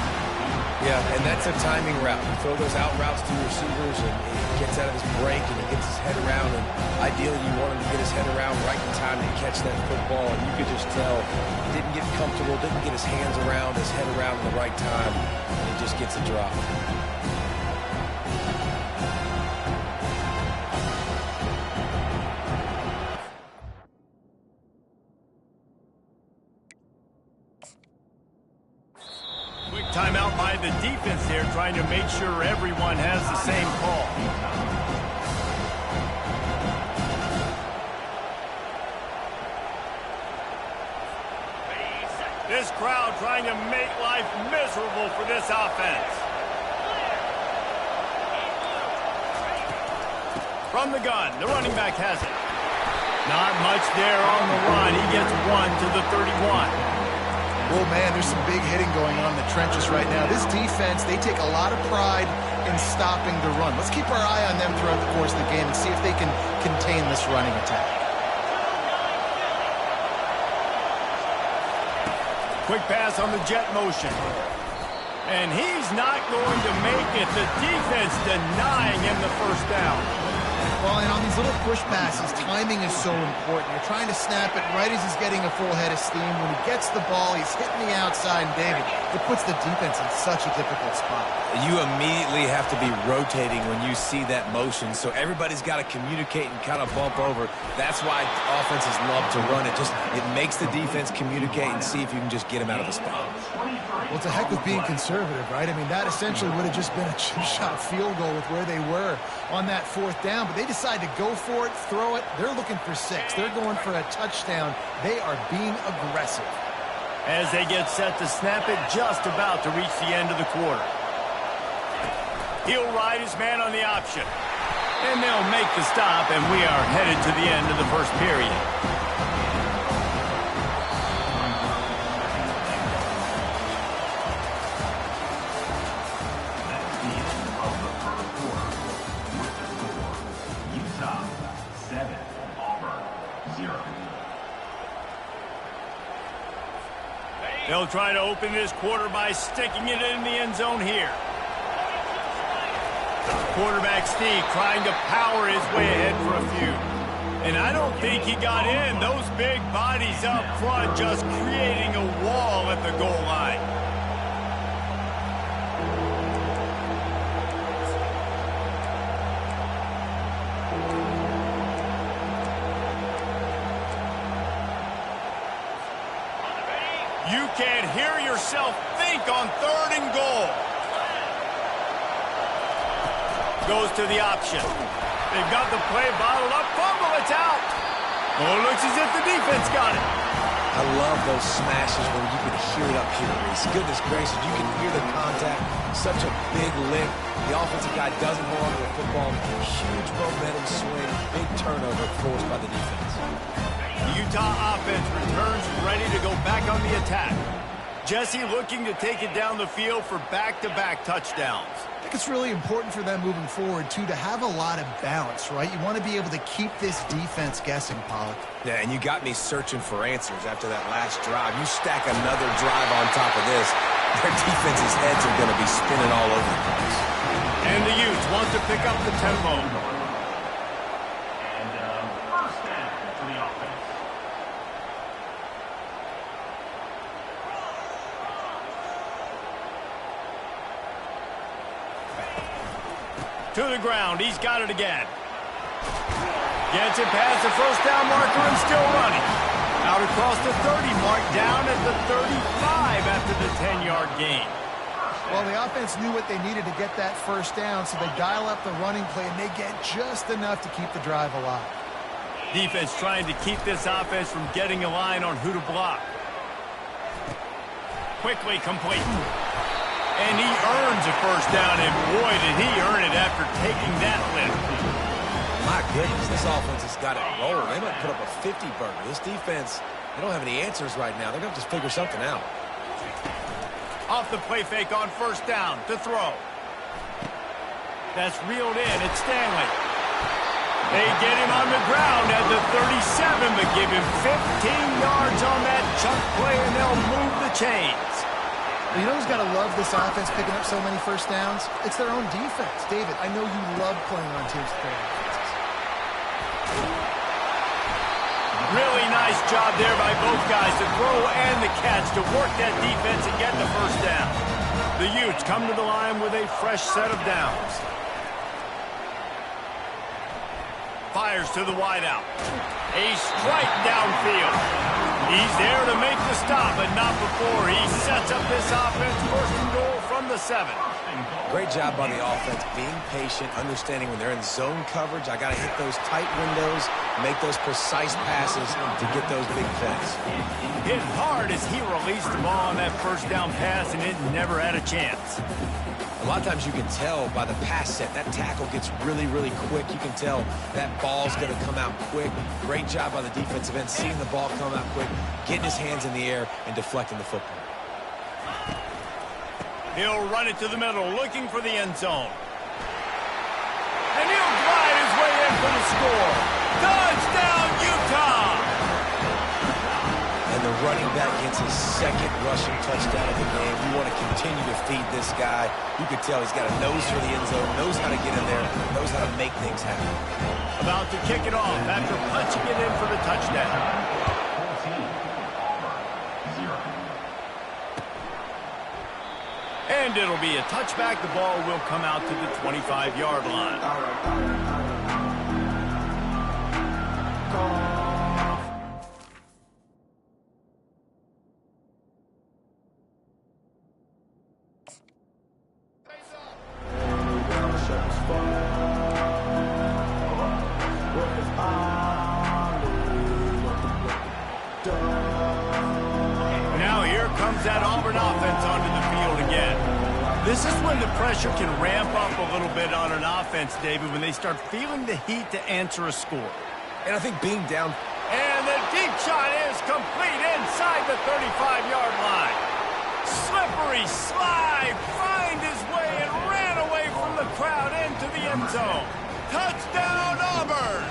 Yeah, and that's a timing route. You throw those out routes to your receivers, and he gets out of his break, and he gets his head around, and ideally you want him to get his head around right in time to catch that football, and you could just tell he didn't get comfortable, didn't get his hands around, his head around in the right time, and he just gets a drop. Timeout by the defense there, trying to make sure everyone has the same call. This crowd trying to make life miserable for this offense. From the gun, the running back has it. Not much there on the run. He gets 1 to the 31. Oh, man, there's some big hitting going on in the trenches right now. This defense, they take a lot of pride in stopping the run. Let's keep our eye on them throughout the course of the game and see if they can contain this running attack. Quick pass on the jet motion. And he's not going to make it. The defense denying him the first down. Well, and on these little push passes, timing is so important. You're trying to snap it right as he's getting a full head of steam. When he gets the ball, he's hitting the outside, and David, it puts the defense in such a difficult spot. You immediately have to be rotating when you see that motion, so everybody's got to communicate and kind of bump over. That's why offenses love to run it. It makes the defense communicate and see if you can just get him out of the spot. Well, it's a heck of being conservative, right? I mean, that essentially would have just been a chip shot field goal with where they were on that fourth down, but they decide to go for it, throw it. They're looking for 6. They're going for a touchdown. They are being aggressive. As they get set to snap it, just about to reach the end of the quarter. He'll ride his man on the option. And they'll make the stop, and we are headed to the end of the first period. They'll try to open this quarter by sticking it in the end zone here. Quarterback Steve trying to power his way ahead for a few. And I don't think he got in. Those big bodies up front just creating a wall at the goal line. You can't hear yourself think on 3rd and goal. Goes to the option. They've got the play bottled up. Fumble, it's out. Oh, it looks as if the defense got it. I love those smashes where you can hear it up here, Reese. Goodness gracious, you can hear the contact. Such a big lift. The offensive guy doesn't hold on to the football. Huge momentum swing. Big turnover forced by the defense. The Utah offense returns ready to go back on the attack. Jesse looking to take it down the field for back-to-back touchdowns. I think it's really important for them moving forward, too, to have a lot of balance, right? You want to be able to keep this defense guessing, Pollack. Yeah, and you got me searching for answers after that last drive. You stack another drive on top of this, their defense's heads are going to be spinning all over the place. And the Utes want to pick up the tempo. And first down for the offense. To the ground. He's got it again. Gets it past the first down marker and still running. Out across the 30 mark, down at the 35 after the 10-yard gain. Well, the offense knew what they needed to get that first down, so they dial up the running play, and they get just enough to keep the drive alive. Defense trying to keep this offense from getting a line on who to block. Quickly complete. And he earns a first down, and boy, did he earn it after taking that lift. My goodness, this offense has got it rolling. They might put up a 50-burger. This defense, they don't have any answers right now. They're going to just figure something out. Off the play fake on first down to throw. That's reeled in. It's Stanley. They get him on the ground at the 37, but give him 15 yards on that chunk play, and they'll move the chains. Well, you know who's got to love this offense picking up so many first downs? It's their own defense. David, I know you love playing on teams with their defenses. Really nice job there by both guys, the throw and the catch, to work that defense and get the first down. The Utes come to the line with a fresh set of downs. Fires to the wideout. A strike downfield. He's there to make the stop, but not before he sets up this offense. First and goal from the 7. Great job by the offense, being patient, understanding when they're in zone coverage, I got to hit those tight windows, make those precise passes to get those big plays. Hit hard as he released the ball on that first down pass, and it never had a chance. A lot of times you can tell by the pass set, that tackle gets really, really quick. You can tell that ball's going to come out quick. Great job by the defensive end, seeing the ball come out quick, getting his hands in the air, and deflecting the football. He'll run it to the middle, looking for the end zone. And he'll glide his way in for the score. Touchdown, Utah! And the running back gets his second rushing touchdown of the game. You want to continue to feed this guy. You can tell he's got a nose for the end zone, knows how to get in there, knows how to make things happen. About to kick it off after punching it in for the touchdown. 14, 0. And it'll be a touchback. The ball will come out to the 25-yard line. Now here comes that Auburn offense onto the field again. This is when the pressure can ramp up a little bit on an offense, David, when they start feeling the heat to answer a score. And I think being down... And the deep shot is complete inside the 35-yard line. Slippery slide, find his way and ran away from the crowd into the end zone. Touchdown, Auburn!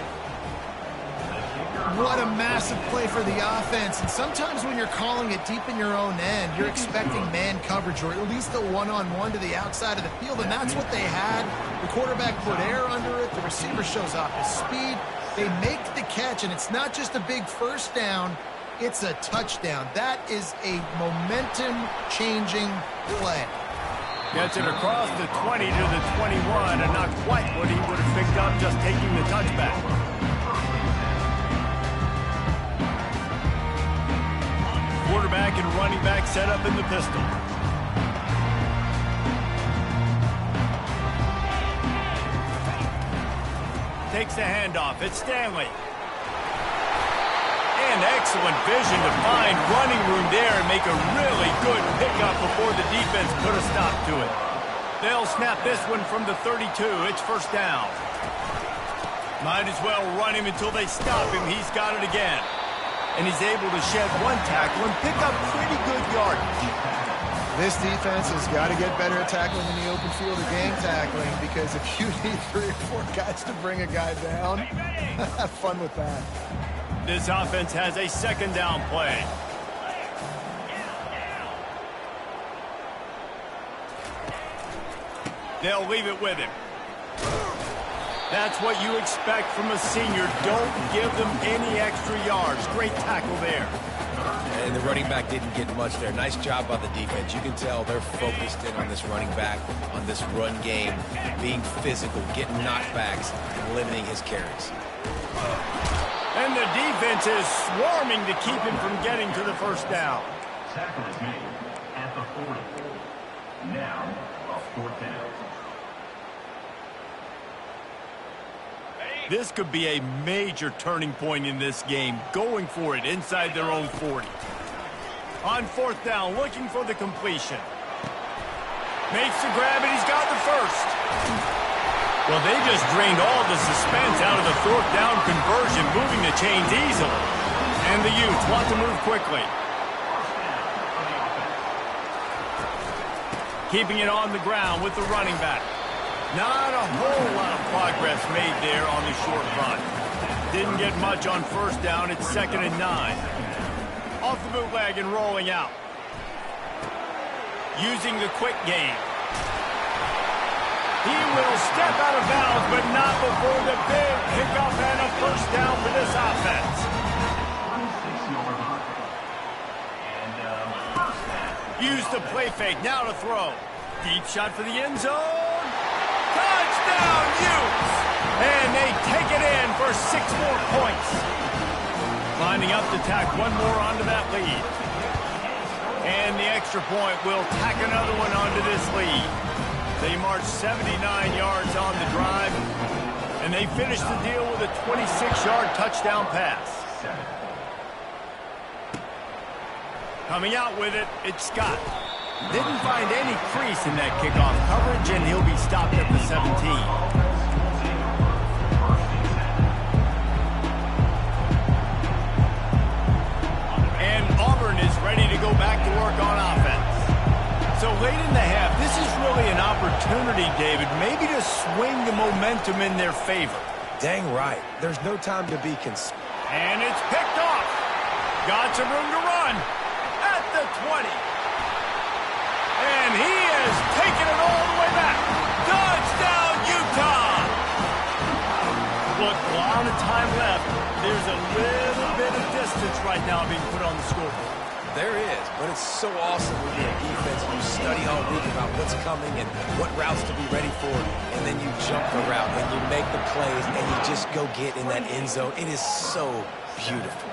What a massive play for the offense. And sometimes when you're calling it deep in your own end, you're expecting man coverage or at least a one-on-one to the outside of the field, and that's what they had. The quarterback put air under it. The receiver shows off his speed. They make the catch, and it's not just a big first down, it's a touchdown. That is a momentum-changing play. Gets it across the 20 to the 21, and not quite what he would have picked up just taking the touchback. Quarterback and running back set up in the pistol. Takes the handoff. It's Stanley. And excellent vision to find running room there and make a really good pickup before the defense put a stop to it. They'll snap this one from the 32. It's first down. Might as well run him until they stop him. He's got it again. And he's able to shed one tackle and pick up pretty good yardage. This defense has got to get better at tackling in the open field or game tackling, because if you need 3 or 4 guys to bring a guy down, have fun with that. This offense has a second down play. They'll leave it with him. That's what you expect from a senior. Don't give them any extra yards. Great tackle there. And the running back didn't get much there. Nice job by the defense. You can tell they're focused in on this running back, on this run game, being physical, getting knockbacks, and limiting his carries. And the defense is swarming to keep him from getting to the first down. Tackle is made at the 44. Now, a 4th down. This could be a major turning point in this game, going for it inside their own 40. On 4th down, looking for the completion. Makes the grab, and he's got the first. Well, they just drained all the suspense out of the 4th down conversion, moving the chains easily. And the Utes want to move quickly. Keeping it on the ground with the running back. Not a whole lot of progress made there on the short run. Didn't get much on first down. It's 2nd and 9. Off the bootleg and rolling out. Using the quick game. He will step out of bounds, but not before the big pickup and a first down for this offense. 26-yard line. And first down. Use the play fake. Now to throw. Deep shot for the end zone. Touchdown, Utes! And they take it in for 6 more points. Lining up to tack one more onto that lead. And the extra point will tack another one onto this lead. They march 79 yards on the drive, and they finish the deal with a 26-yard touchdown pass. Coming out with it, it's Scott. Didn't find any crease in that kickoff coverage, and he'll be stopped at the 17. Ready to go back to work on offense. So late in the half, this is really an opportunity, David, maybe to swing the momentum in their favor. Dang right. There's no time to be concerned. And it's picked off. Got some room to run at the 20. And he has taken it all the way back. Touchdown, Utah! Look, a lot of time left. There's a little bit of distance right now being put on the scoreboard. There is, but it's so awesome when you're a defense and you study all week about what's coming and what routes to be ready for, and then you jump the route and you make the plays and you just go get in that end zone. It is so beautiful.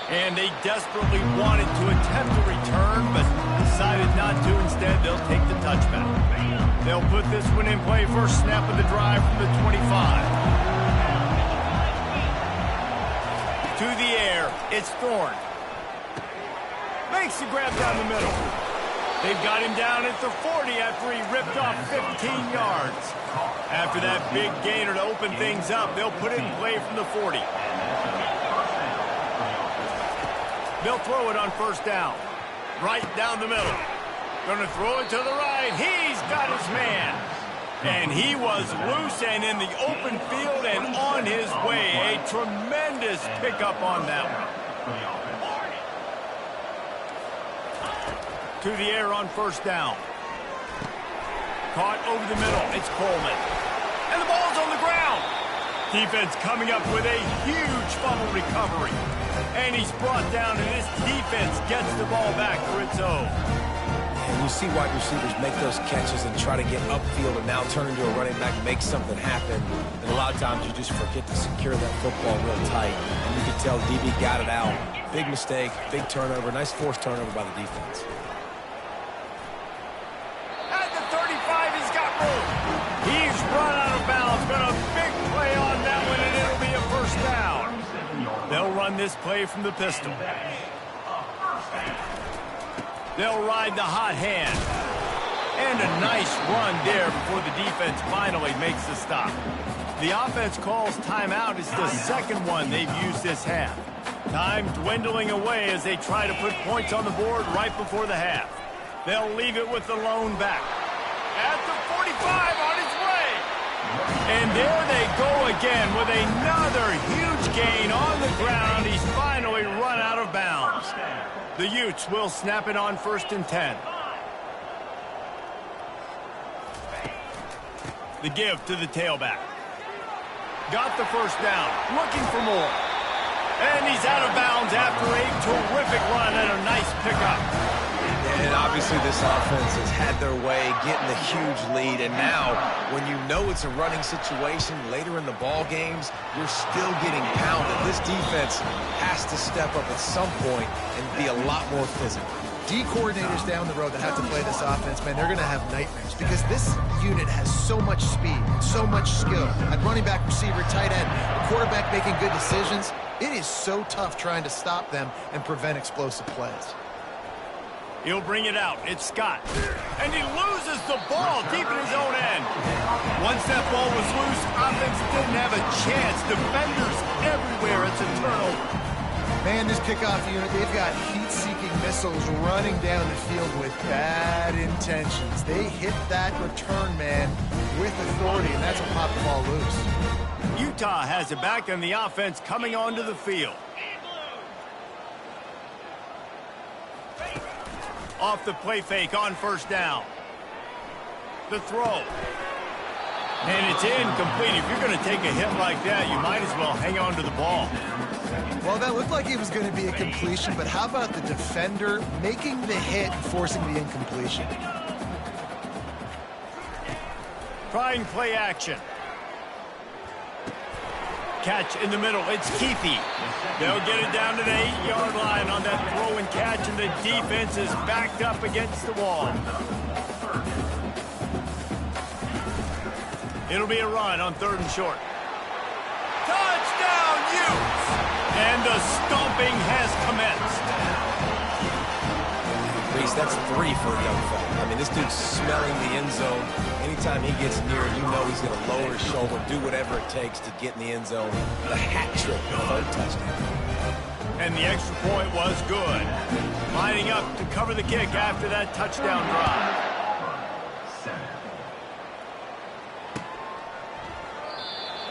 And they desperately wanted to attempt a return, but decided not to. Instead, they'll take the touchback. They'll put this one in play first snap of the drive from the 25. To the air, it's Thorne. Makes the grab down the middle. They've got him down at the 40 after he ripped off 15 yards. After that big gainer to open things up, they'll put it in play from the 40. They'll throw it on first down. Right down the middle. Gonna throw it to the right. He's got his man. And he was loose and in the open field and on his way. A tremendous pickup on that one. To the air on first down. Caught over the middle. It's Coleman. And the ball's on the ground. Defense coming up with a huge fumble recovery. And he's brought down, and this defense gets the ball back for its own. And you see wide receivers make those catches and try to get upfield and now turn into a running back and make something happen. And a lot of times you just forget to secure that football real tight. And you can tell DB got it out. Big mistake, big turnover, nice forced turnover by the defense. At the 35, he's got room. He's run out of bounds, but a big play on that one, and it'll be a first down. They'll run this play from the pistol. They'll ride the hot hand. And a nice run there before the defense finally makes the stop. The offense calls timeout. It's the second one they've used this half. Time dwindling away as they try to put points on the board right before the half. They'll leave it with the lone back. At the 45 on his way. And there they go again with another huge gain on the ground. He's finally run out of bounds. The Utes will snap it on 1st and 10. The give to the tailback. Got the first down. Looking for more. And he's out of bounds after a terrific run and a nice pickup. And obviously this offense has had their way, getting the huge lead. And now, when you know it's a running situation later in the ball games, you're still getting pounded. This defense has to step up at some point and be a lot more physical. D coordinators down the road that have to play this offense, man, they're going to have nightmares because this unit has so much speed, so much skill. At running back, receiver, tight end, the quarterback making good decisions. It is so tough trying to stop them and prevent explosive plays. He'll bring it out. It's Scott. And he loses the ball deep in his own end. Once that ball was loose, offense didn't have a chance. Defenders everywhere. It's a turnover. Man, this kickoff unit, they've got heat-seeking missiles running down the field with bad intentions. They hit that return man with authority, and that's what popped the ball loose. Utah has it back, and the offense coming onto the field. Off the play fake on first down. The throw. And it's incomplete. If you're going to take a hit like that, you might as well hang on to the ball. Well, that looked like it was going to be a completion, but how about the defender making the hit and forcing the incompletion? Trying play action. catch in the middle. It's Keithy. They'll get it down to the 8-yard line on that throw and catch, and the defense is backed up against the wall. It'll be a run on 3rd and short. Touchdown, Utes! And the stomping has commenced. Reese, that's 3 for a young fella. I mean, this dude's smelling the end zone. Anytime he gets near, you know he's going to lower his shoulder, do whatever it takes to get in the end zone. The hat trick, the 3rd touchdown. And the extra point was good. Lining up to cover the kick after that touchdown drive.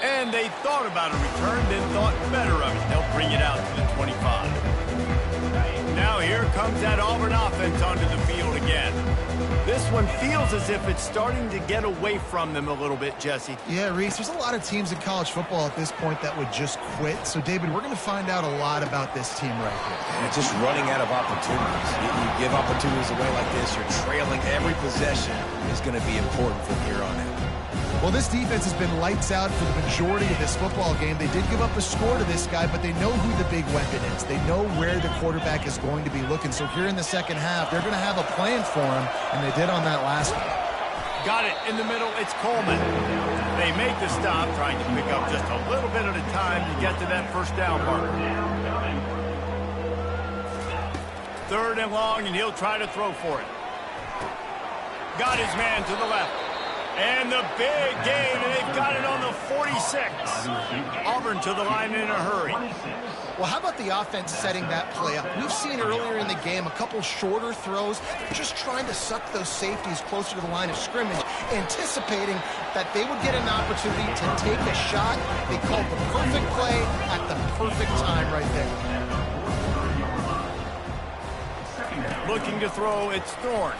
And they thought about a return, then thought better of it. They'll bring it out to the 25. Now here comes that Auburn offense onto the field again. This one feels as if it's starting to get away from them a little bit, Jesse. Yeah, Reese, there's a lot of teams in college football at this point that would just quit. So, David, we're going to find out a lot about this team right here. And just running out of opportunities. You give opportunities away like this, you're trailing. Every possession is going to be important from here on out. Well, this defense has been lights out for the majority of this football game. They did give up a score to this guy, but they know who the big weapon is. They know where the quarterback is going to be looking. So here in the second half, they're going to have a plan for him, and they did on that last one. Got it in the middle. It's Coleman. They make the stop, trying to pick up just a little bit at a time to get to that first down marker. 3rd and long, and he'll try to throw for it. Got his man to the left. And the big gain, and they've got it on the 46. Auburn to the line in a hurry. Well, how about the offense setting that play up? We've seen earlier in the game a couple shorter throws. They're just trying to suck those safeties closer to the line of scrimmage, anticipating that they would get an opportunity to take a shot. They called the perfect play at the perfect time right there. Looking to throw, it's Thorne.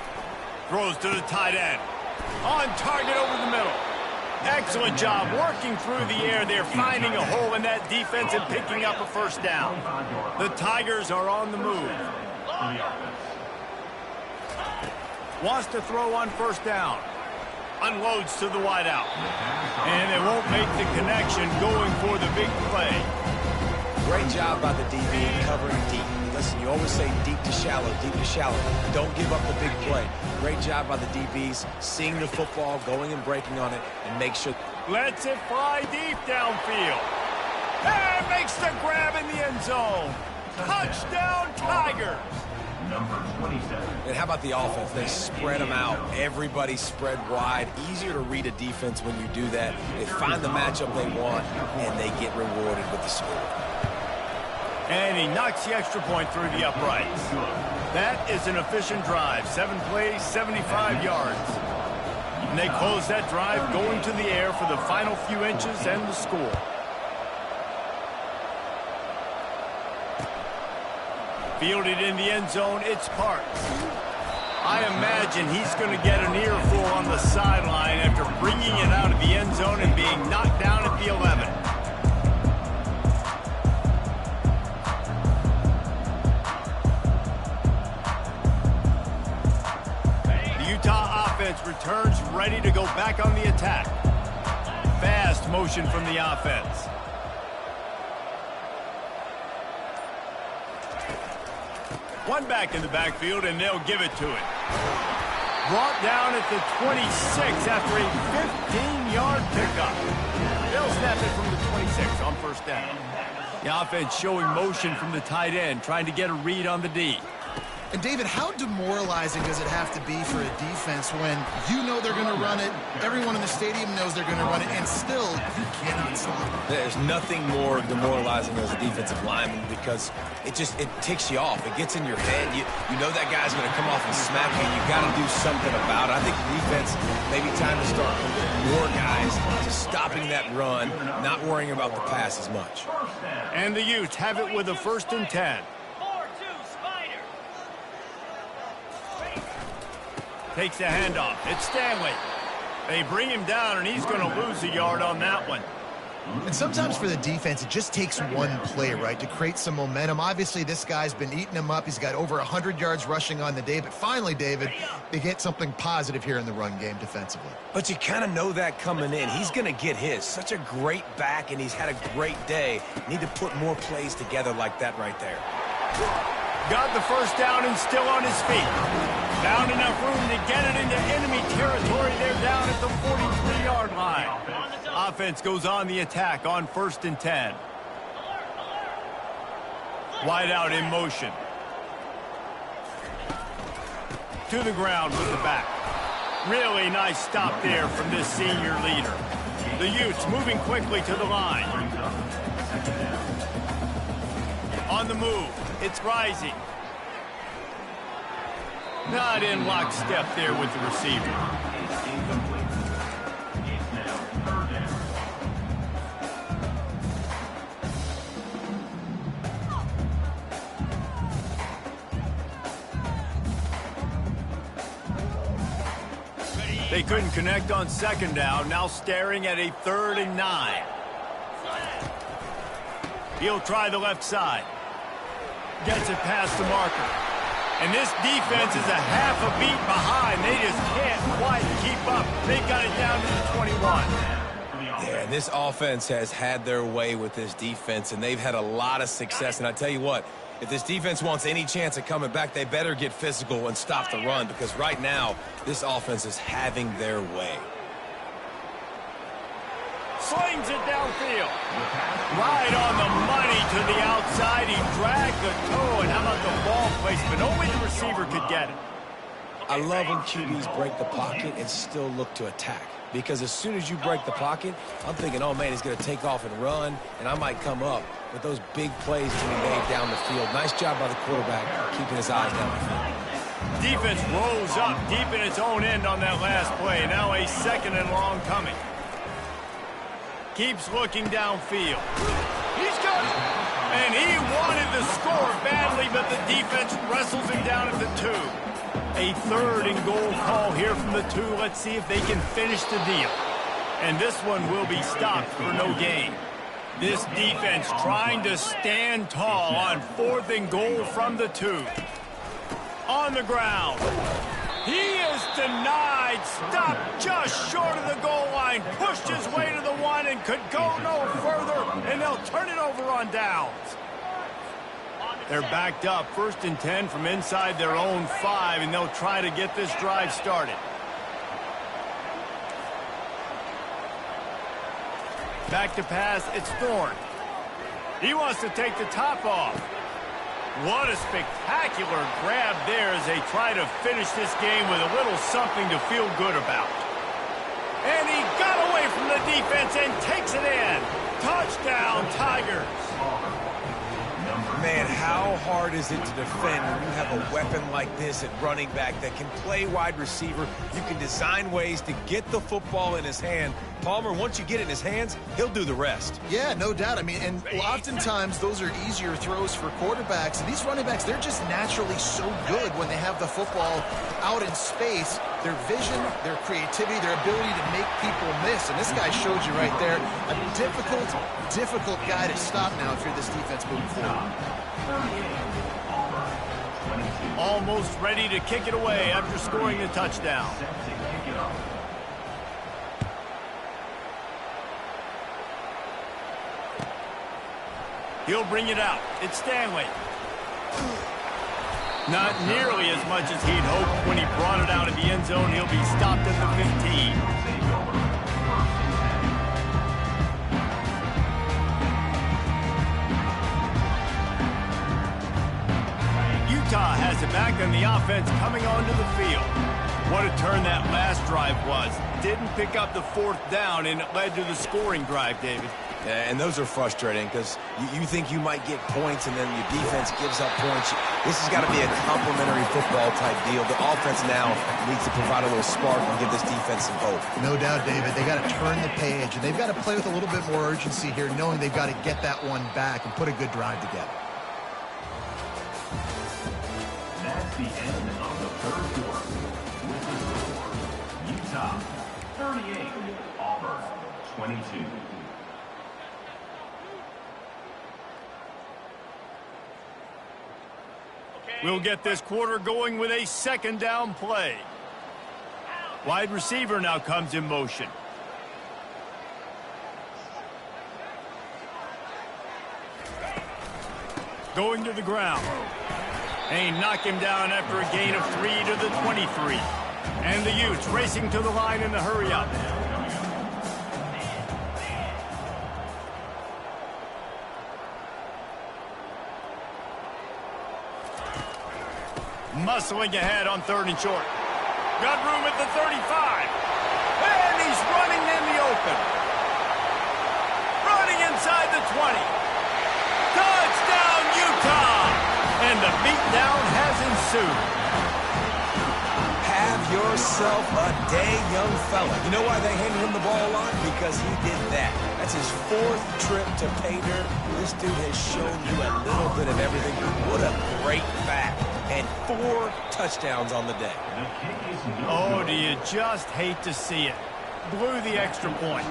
Throws to the tight end. On target over the middle. Excellent job working through the air. They're finding a hole in that defense and picking up a first down. The Tigers are on the move. Wants to throw on first down. Unloads to the wideout. And they won't make the connection going for the big play. Great job by the DB covering deep. Listen, you always say deep to shallow, deep to shallow. Don't give up the big play. Great job by the DBs, seeing the football, going and breaking on it, and make sure. Lets it fly deep downfield. And makes the grab in the end zone. Touchdown, Tigers. Number 27. And how about the offense? They spread them out. Everybody spread wide. Easier to read a defense when you do that. They find the matchup they want, and they get rewarded with the score. And he knocks the extra point through the uprights. That is an efficient drive. 7 plays, 75 yards. And they close that drive going to the air for the final few inches and the score. Fielded in the end zone, it's Parks. I imagine he's going to get an earful on the sideline after bringing it out of the end zone and being knocked down at the 11. Returns ready to go back on the attack. Fast motion from the offense. One back in the backfield, and they'll give it to it. Brought down at the 26 after a 15-yard pickup. They'll snap it from the 26 on first down. The offense showing motion from the tight end, trying to get a read on the D. And, David, how demoralizing does it have to be for a defense when you know they're going to run it, everyone in the stadium knows they're going to run it, and still you cannot stop it? There's nothing more demoralizing as a defensive lineman because it ticks you off. It gets in your head. You know that guy's going to come off and smack you. You got to do something about it. I think the defense maybe time to start more guys to stopping that run, not worrying about the pass as much. And the Utes have it with a 1st and 10. Takes the handoff. It's Stanley. They bring him down, and he's going to lose a yard on that one. And sometimes for the defense, it just takes one play, right, to create some momentum. Obviously, this guy's been eating him up. He's got over 100 yards rushing on the day. But finally, David, they get something positive here in the run game defensively. But you kind of know that coming in. He's going to get his. Such a great back, and he's had a great day. Need to put more plays together like that right there. Got the first down and still on his feet. Found enough room to get it into enemy territory. They're down at the 43-yard line. Offense goes on the attack on 1st and 10. Wide out in motion. To the ground with the back. Really nice stop there from this senior leader. The Utes moving quickly to the line. On the move. It's Rising. Not in lockstep there with the receiver. It's incomplete. It's now 3rd down. They couldn't connect on 2nd down. Now staring at a 3rd and 9. He'll try the left side. Gets it past the marker. And this defense is a half a beat behind. They just can't quite keep up. They got it down to the 21. Yeah, this offense has had their way with this defense, and they've had a lot of success. And I tell you what, if this defense wants any chance of coming back, they better get physical and stop the run, because right now, this offense is having their way. Slings it downfield. Right on the money to the outside. He dragged the toe, and how about the ball placement? Only the receiver could get it. I love when QBs break the pocket and still look to attack, because as soon as you break the pocket, I'm thinking, oh man, he's going to take off and run, and I might come up. But those big plays to be made down the field. Nice job by the quarterback keeping his eyes down the field. Defense rolls up deep in its own end on that last play. Now a 2nd and long coming. Keeps looking downfield. He's got it. And he wanted the score badly, but the defense wrestles him down at the 2. A 3rd and goal call here from the 2. Let's see if they can finish the deal. And this one will be stopped for no gain. This defense trying to stand tall on 4th and goal from the 2. On the ground. He is denied. Stopped just short of the goal line. Pushed his way to the 1 and could go no further. And they'll turn it over on downs. They're backed up. 1st and 10 from inside their own 5. And they'll try to get this drive started. Back to pass. It's Thorne. He wants to take the top off. What a spectacular grab there as they try to finish this game with a little something to feel good about. And he got away from the defense and takes it in. Touchdown, Tigers. Man, how hard is it to defend when you have a weapon like this at running back that can play wide receiver? You can design ways to get the football in his hand. Palmer, once you get it in his hands, he'll do the rest. Yeah, no doubt. I mean, and oftentimes those are easier throws for quarterbacks. And these running backs, they're just naturally so good when they have the football out in space. Their vision, their creativity, their ability to make people miss. And this guy showed you right there, a difficult guy to stop now if you're this defense moving forward. Almost ready to kick it away after scoring the touchdown. He'll bring it out. It's Stanley. Not nearly as much as he'd hoped when he brought it out of the end zone. He'll be stopped at the 15. Utah has it back on the offense coming onto the field. What a turn that last drive was. Didn't pick up the 4th down, and it led to the scoring drive, David. Yeah, and those are frustrating because you think you might get points and then your defense gives up points. This has got to be a complementary football type deal. The offense now needs to provide a little spark and give this defense some hope. No doubt, David. They got to turn the page, and they've got to play with a little bit more urgency here, knowing they've got to get that one back and put a good drive together. That's the end of the 3rd quarter. With the score, Utah 38, Auburn 22. We'll get this quarter going with a second down play. Wide receiver now comes in motion. Going to the ground. They knock him down after a gain of 3 to the 23. And the Utes racing to the line in the hurry-up. Muscling ahead on 3rd and short. Got room at the 35. And he's running in the open. Running inside the 20. Touchdown, Utah! And the beatdown has ensued. Have yourself a day, young fella. You know why they handed him the ball a lot? Because he did that. That's his 4th trip to pay dirt. This dude has shown you a little bit of everything. What a great back. And 4 touchdowns on the day. Oh, do you just hate to see it? Blew the extra point.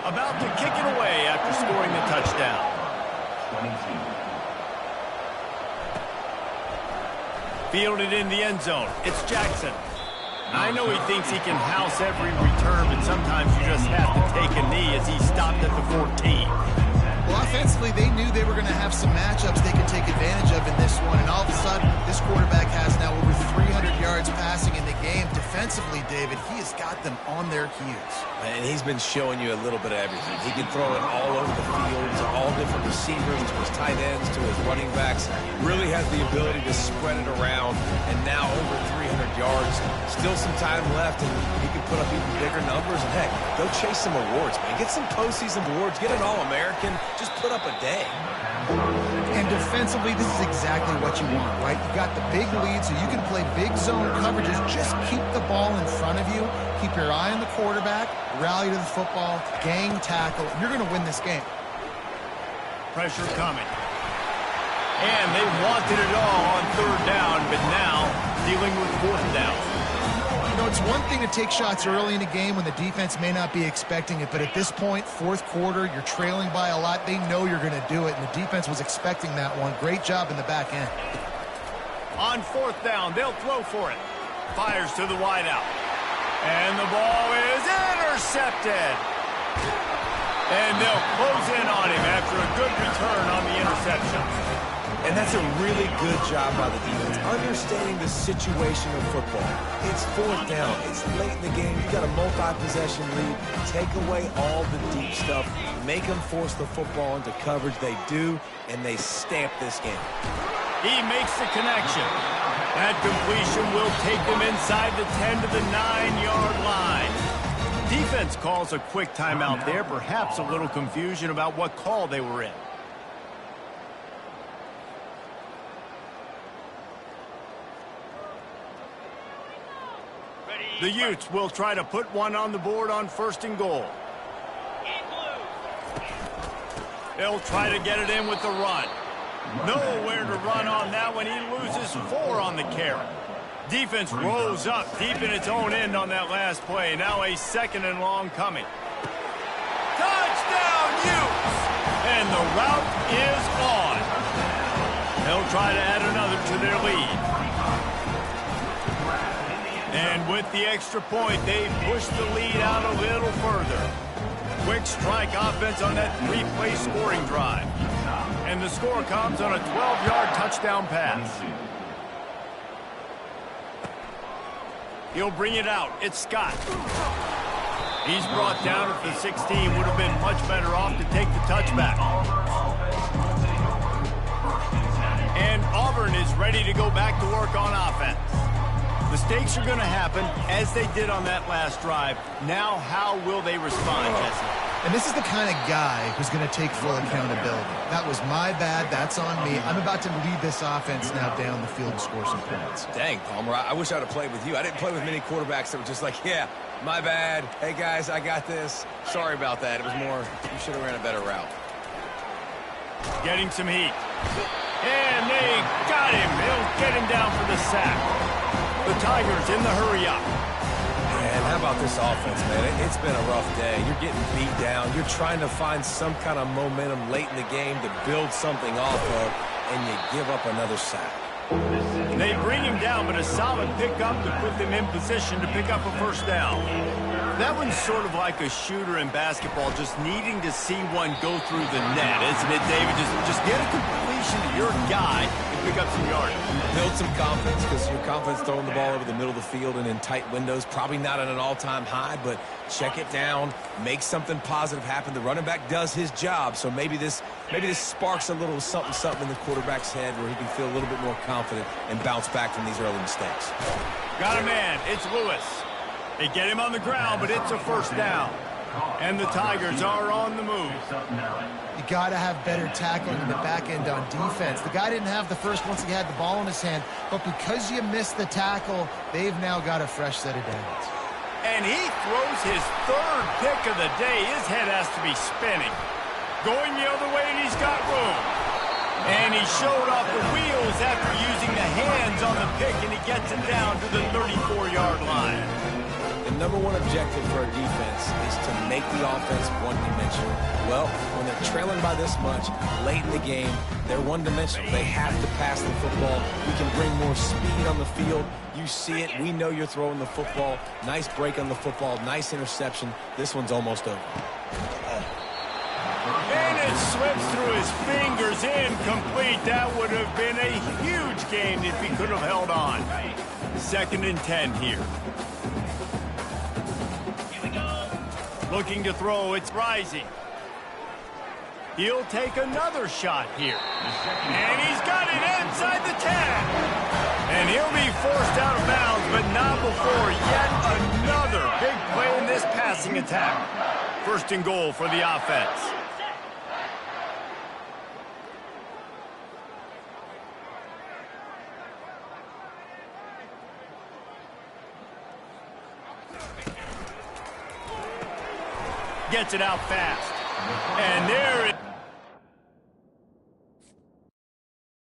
About to kick it away after scoring the touchdown. 22. Fielded in the end zone. It's Jackson. I know he thinks he can house every return, but sometimes you just have to take a knee as he stopped at the 14. Well, offensively, they knew they were going to have some matchups they could take advantage of in this one, and all of a sudden, this quarterback has now over 300 yards passing in the game. Defensively, David, he has got them on their heels. And he's been showing you a little bit of everything. He can throw it all over the field to all different receivers, to his tight ends, to his running backs. Really has the ability to spread it around, and now over 300 yards. Still some time left, and he can put up even bigger numbers. And heck, go chase some awards, man. Get some postseason awards. Get an All-American. Just put up a day. And defensively, this is exactly what you want, right? You got the big lead, so you can play big zone coverages. Just keep the ball in front of you. Keep your eye on the quarterback. Rally to the football. Gang tackle. You're going to win this game. Pressure coming. And they wanted it all on 3rd down, but now dealing with 4th down. You know, it's one thing to take shots early in a game when the defense may not be expecting it, but at this point, 4th quarter, you're trailing by a lot. They know you're going to do it, and the defense was expecting that one. Great job in the back end. On 4th down, they'll throw for it. Fires to the wideout. And the ball is intercepted. And they'll close in on him after a good return on the interception. And that's a really good job by the defense, understanding the situation of football. It's 4th down. It's late in the game. You got a multi-possession lead. Take away all the deep stuff. Make them force the football into coverage. They do, and they stamp this game. He makes the connection. That completion will take them inside the 10 to the 9-yard line. Defense calls a quick timeout there. Perhaps a little confusion about what call they were in. The Utes will try to put one on the board on 1st and goal. They'll try to get it in with the run. Nowhere to run on that one. He loses 4 on the carry. Defense rose up deep in its own end on that last play. Now a 2nd and long coming. Touchdown, Utes! And the route is on. They'll try to add another to their lead. And with the extra point, they push the lead out a little further. Quick strike offense on that 3-play scoring drive. And the score comes on a 12-yard touchdown pass. He'll bring it out. It's Scott. He's brought down at the 16. Would have been much better off to take the touchback. And Auburn is ready to go back to work on offense. Mistakes are going to happen, as they did on that last drive. Now, how will they respond, Jesse? And this is the kind of guy who's going to take full accountability. That was my bad. That's on me. I'm about to lead this offense now down the field and score some points. Dang, Palmer, I wish I would have played with you. I didn't play with many quarterbacks that were just like, yeah, my bad. Hey, guys, I got this. Sorry about that. It was more, you should have ran a better route. Getting some heat. And they got him. They'll get him down for the sack. The Tigers in the hurry-up. And how about this offense, man? It's been a rough day. You're getting beat down. You're trying to find some kind of momentum late in the game to build something off of, and you give up another sack. They bring him down, but a solid pickup to put them in position to pick up a first down. That one's sort of like a shooter in basketball, just needing to see one go through the net, isn't it, David? Just get a completion to your guy and pick up some yardage. Build some confidence, because your confidence throwing the ball over the middle of the field and in tight windows, probably not at an all-time high, but check it down, make something positive happen. The running back does his job, so maybe this sparks a little something in the quarterback's head where he can feel a little bit more confident and bounce back from these early mistakes. Got a man. It's Lewis. They get him on the ground, but it's a first down. And the Tigers are on the move. You got to have better tackling in the back end on defense. The guy didn't have the first once he had the ball in his hand, but because you missed the tackle, they've now got a fresh set of downs. And he throws his third pick of the day. His head has to be spinning. Going the other way, and he's got room. And he showed off the wheels after using the hands on the pick, and he gets it down to the 34-yard line. The number one objective for our defense is to make the offense one-dimensional. Well, when they're trailing by this much, late in the game, they're one-dimensional. They have to pass the football. We can bring more speed on the field. You see it. We know you're throwing the football. Nice break on the football. Nice interception. This one's almost over. And it slips through his fingers, incomplete. That would have been a huge gain if he could have held on. 2nd and 10 here. Looking to throw, it's Rising. He'll take another shot here. And he's got it inside the 10. And he'll be forced out of bounds, but not before yet another big play in this passing attack. 1st and goal for the offense. Gets it out fast. And there